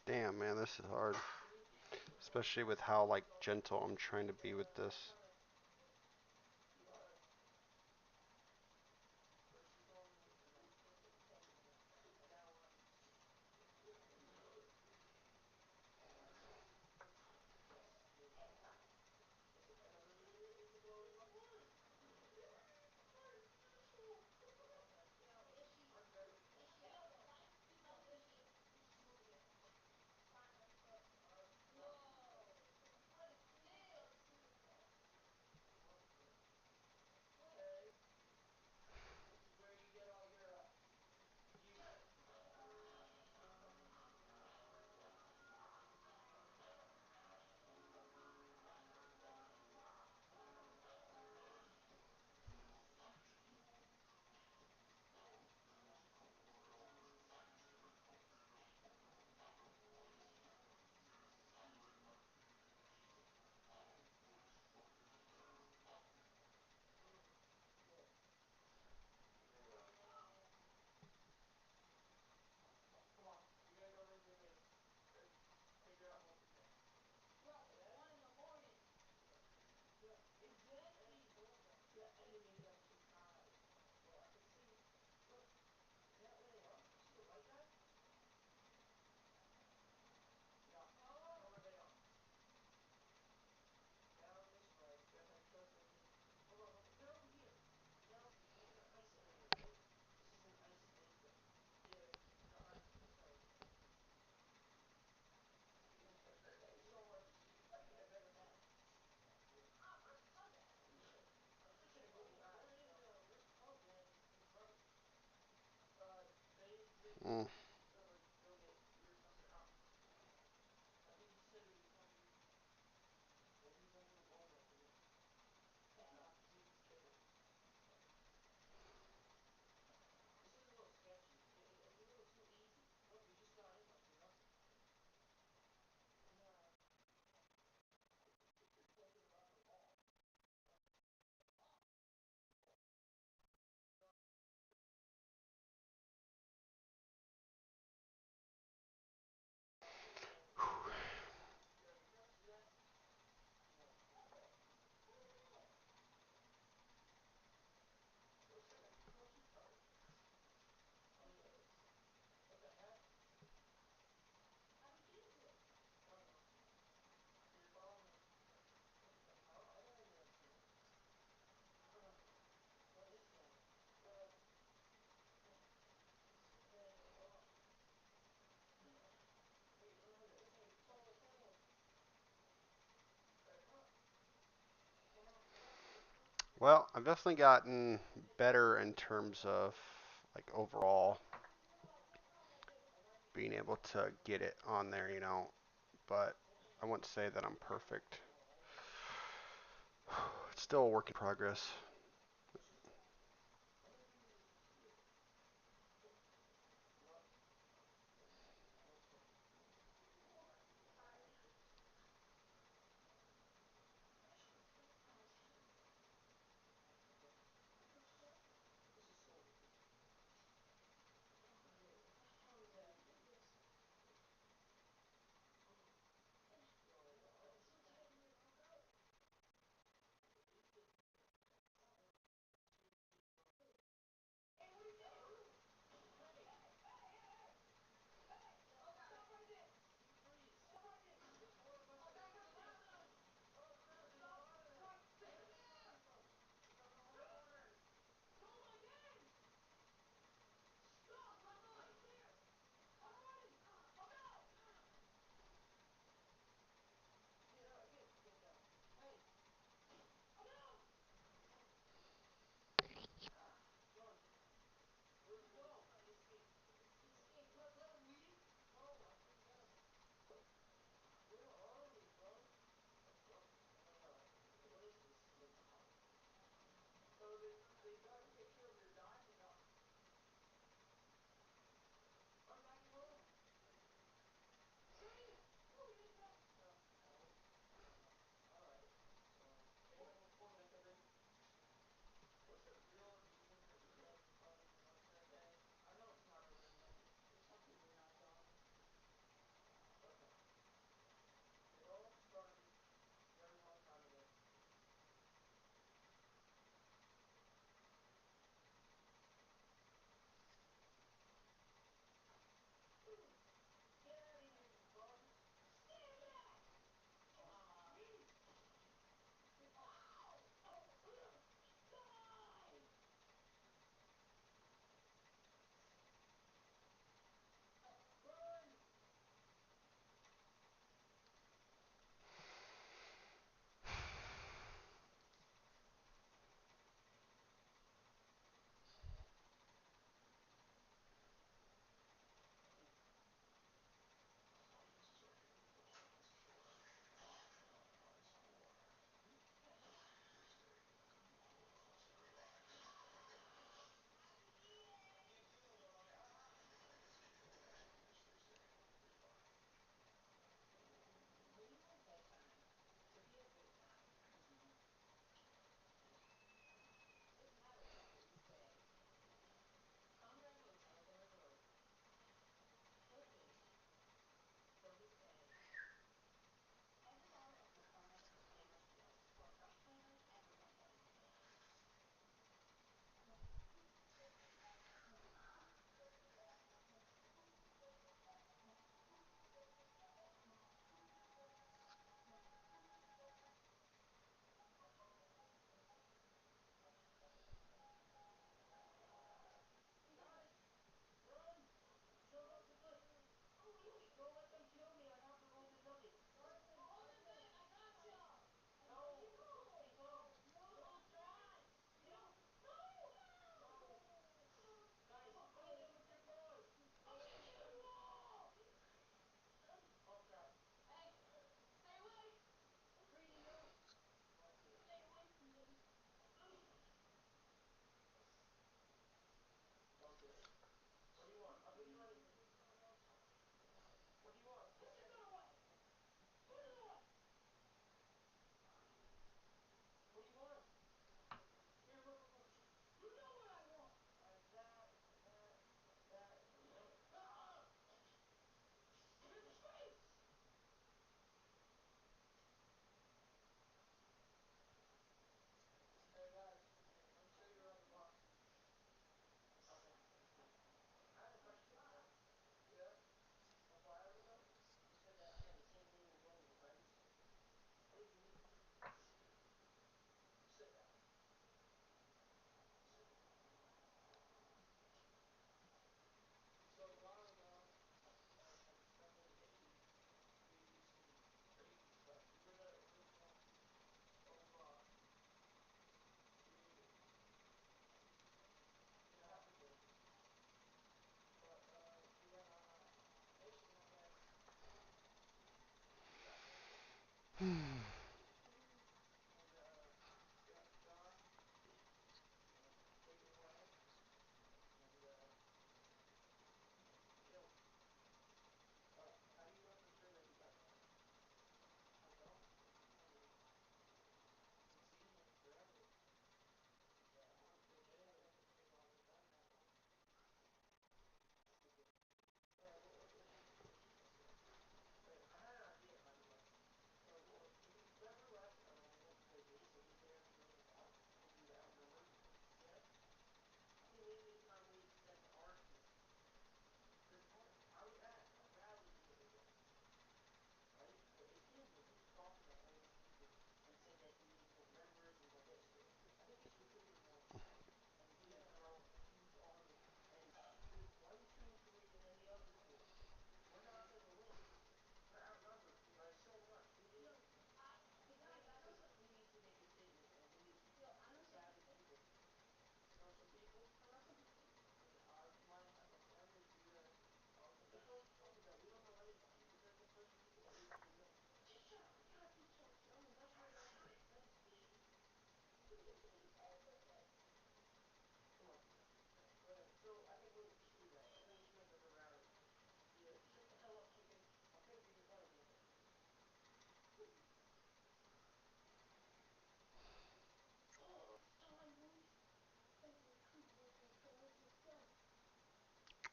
Damn, man, this is hard. Especially with how like gentle I'm trying to be with this. Mm. Well, I've definitely gotten better in terms of like overall being able to get it on there, but I wouldn't say that I'm perfect. It's still a work in progress.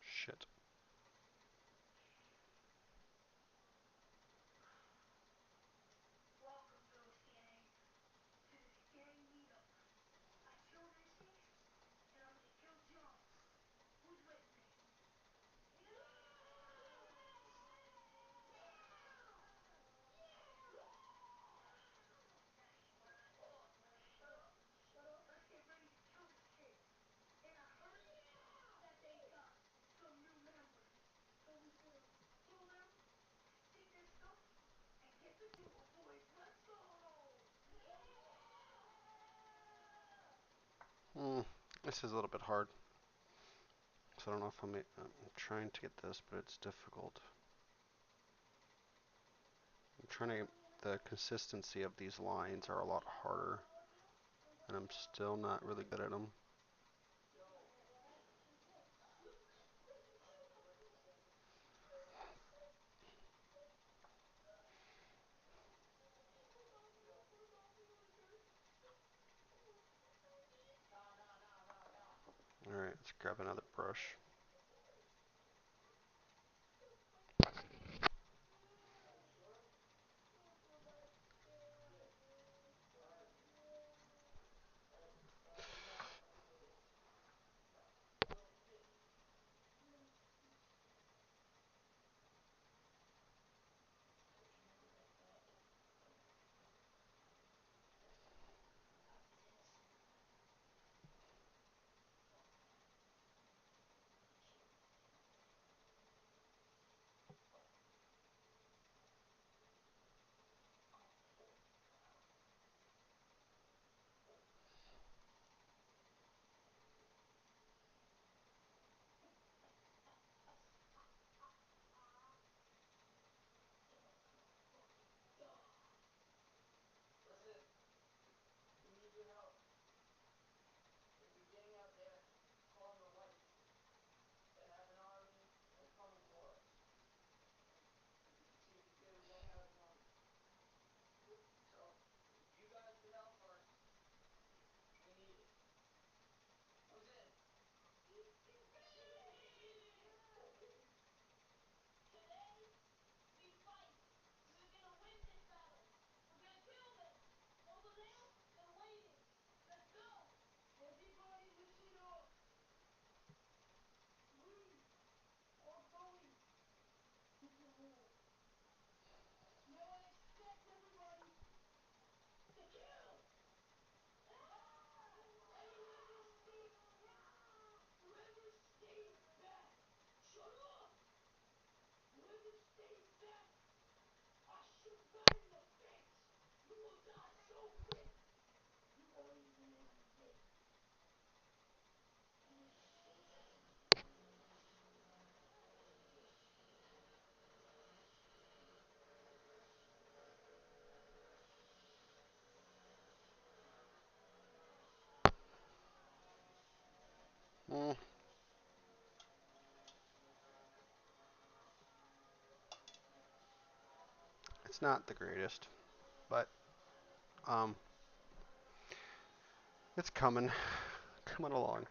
Shit. Welcome, Ghost Gang, to this gang meetup. I killed Essex, and I'm gonna kill Jones. Who's with me? Let's get ready to kill this kid. And I heard that they got some new members. So we should kill them, take their stuff, and get the door, boys. Let's go! This is a little bit hard. So I don't know if I'm trying to get this, but it's difficult. I'm trying to. The consistency of these lines are a lot harder, and I'm still not really good at them. Alright, let's grab another brush. Mm, it's not the greatest, but um, it's coming, coming along.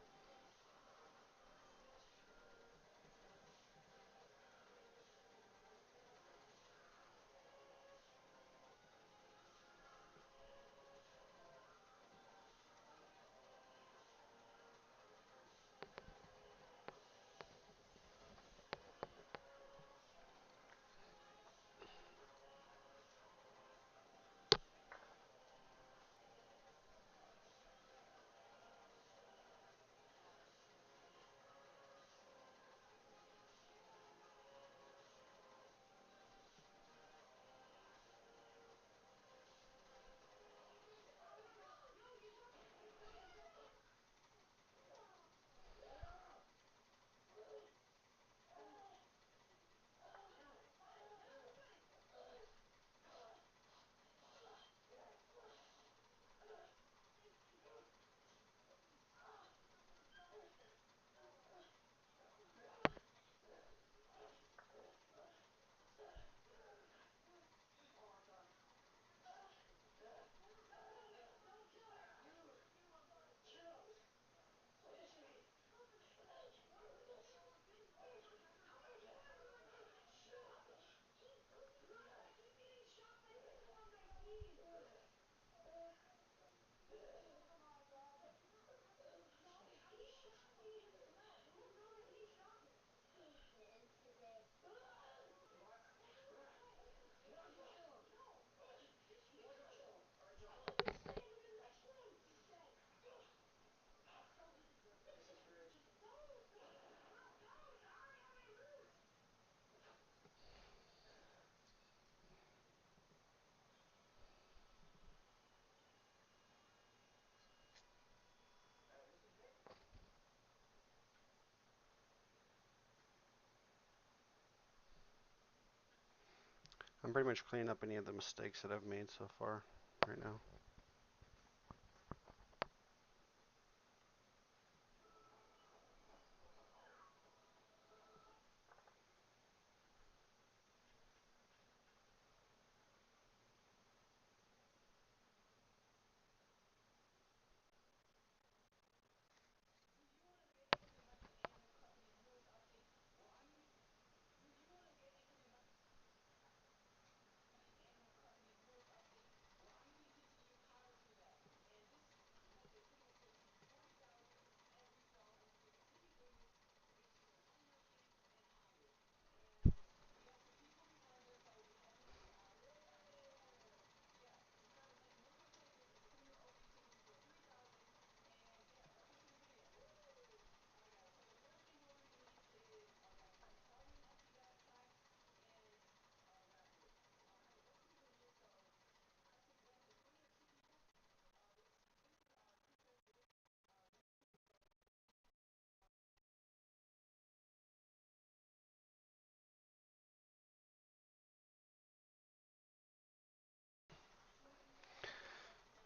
I'm pretty much cleaning up any of the mistakes that I've made so far right now.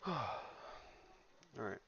All right.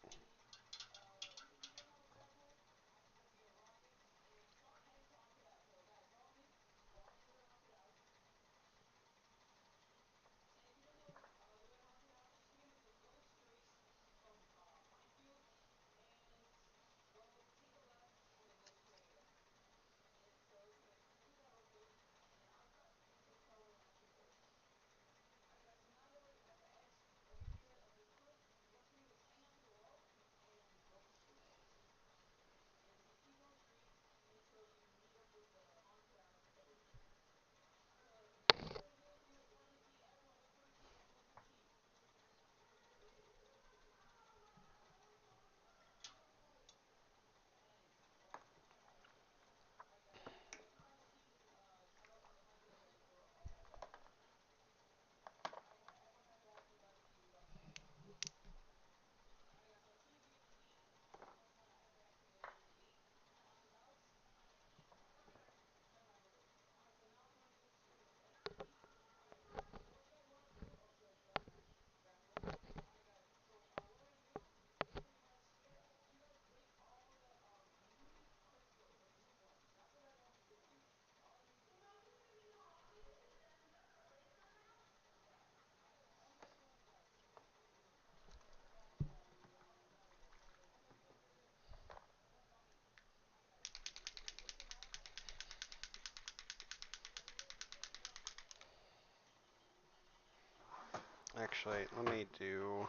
Actually, let me do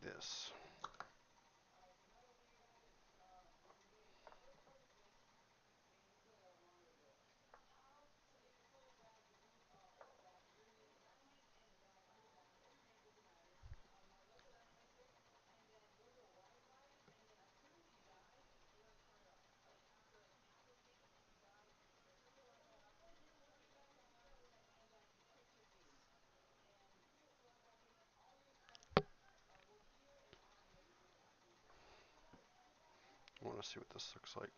this. I want to see what this looks like.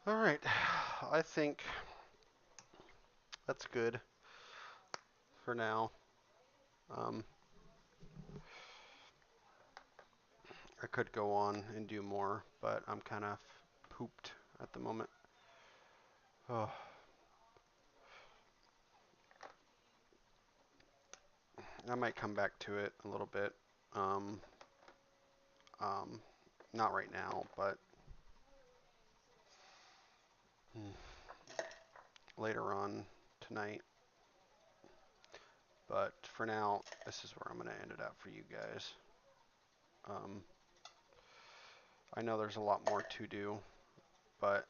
All right, I think that's good for now. Um, I could go on and do more, but I'm kind of pooped at the moment. Oh, I might come back to it a little bit. Um, um, Not right now, but later on tonight. But for now, this is where I'm going to end it out for you guys. Um, I know there's a lot more to do, but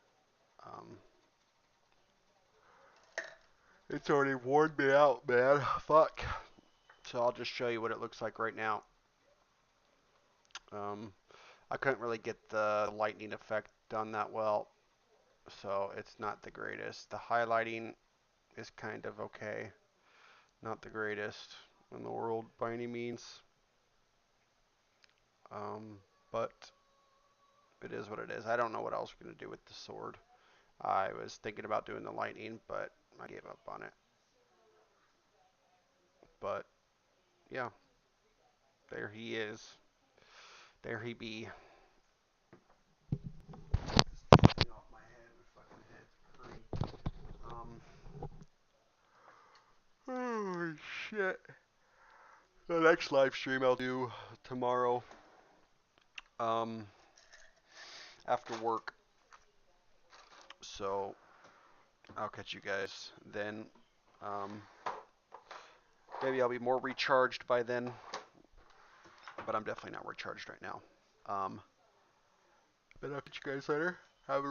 it's already worn me out, man. Fuck. So I'll just show you what it looks like right now. Um, I couldn't really get the lightning effect done that well, so it's not the greatest. The highlighting is kind of okay. Not the greatest in the world by any means. Um, but it is what it is. I don't know what else we're going to do with the sword. I was thinking about doing the lightning, but I gave up on it. But yeah, there he is. There he be. Off my head, my fucking head's hurting. Oh shit. The next live stream I'll do tomorrow, um, after work. So I'll catch you guys then. Um, Maybe I'll be more recharged by then, but I'm definitely not recharged right now. But I'll catch you guys later. Have a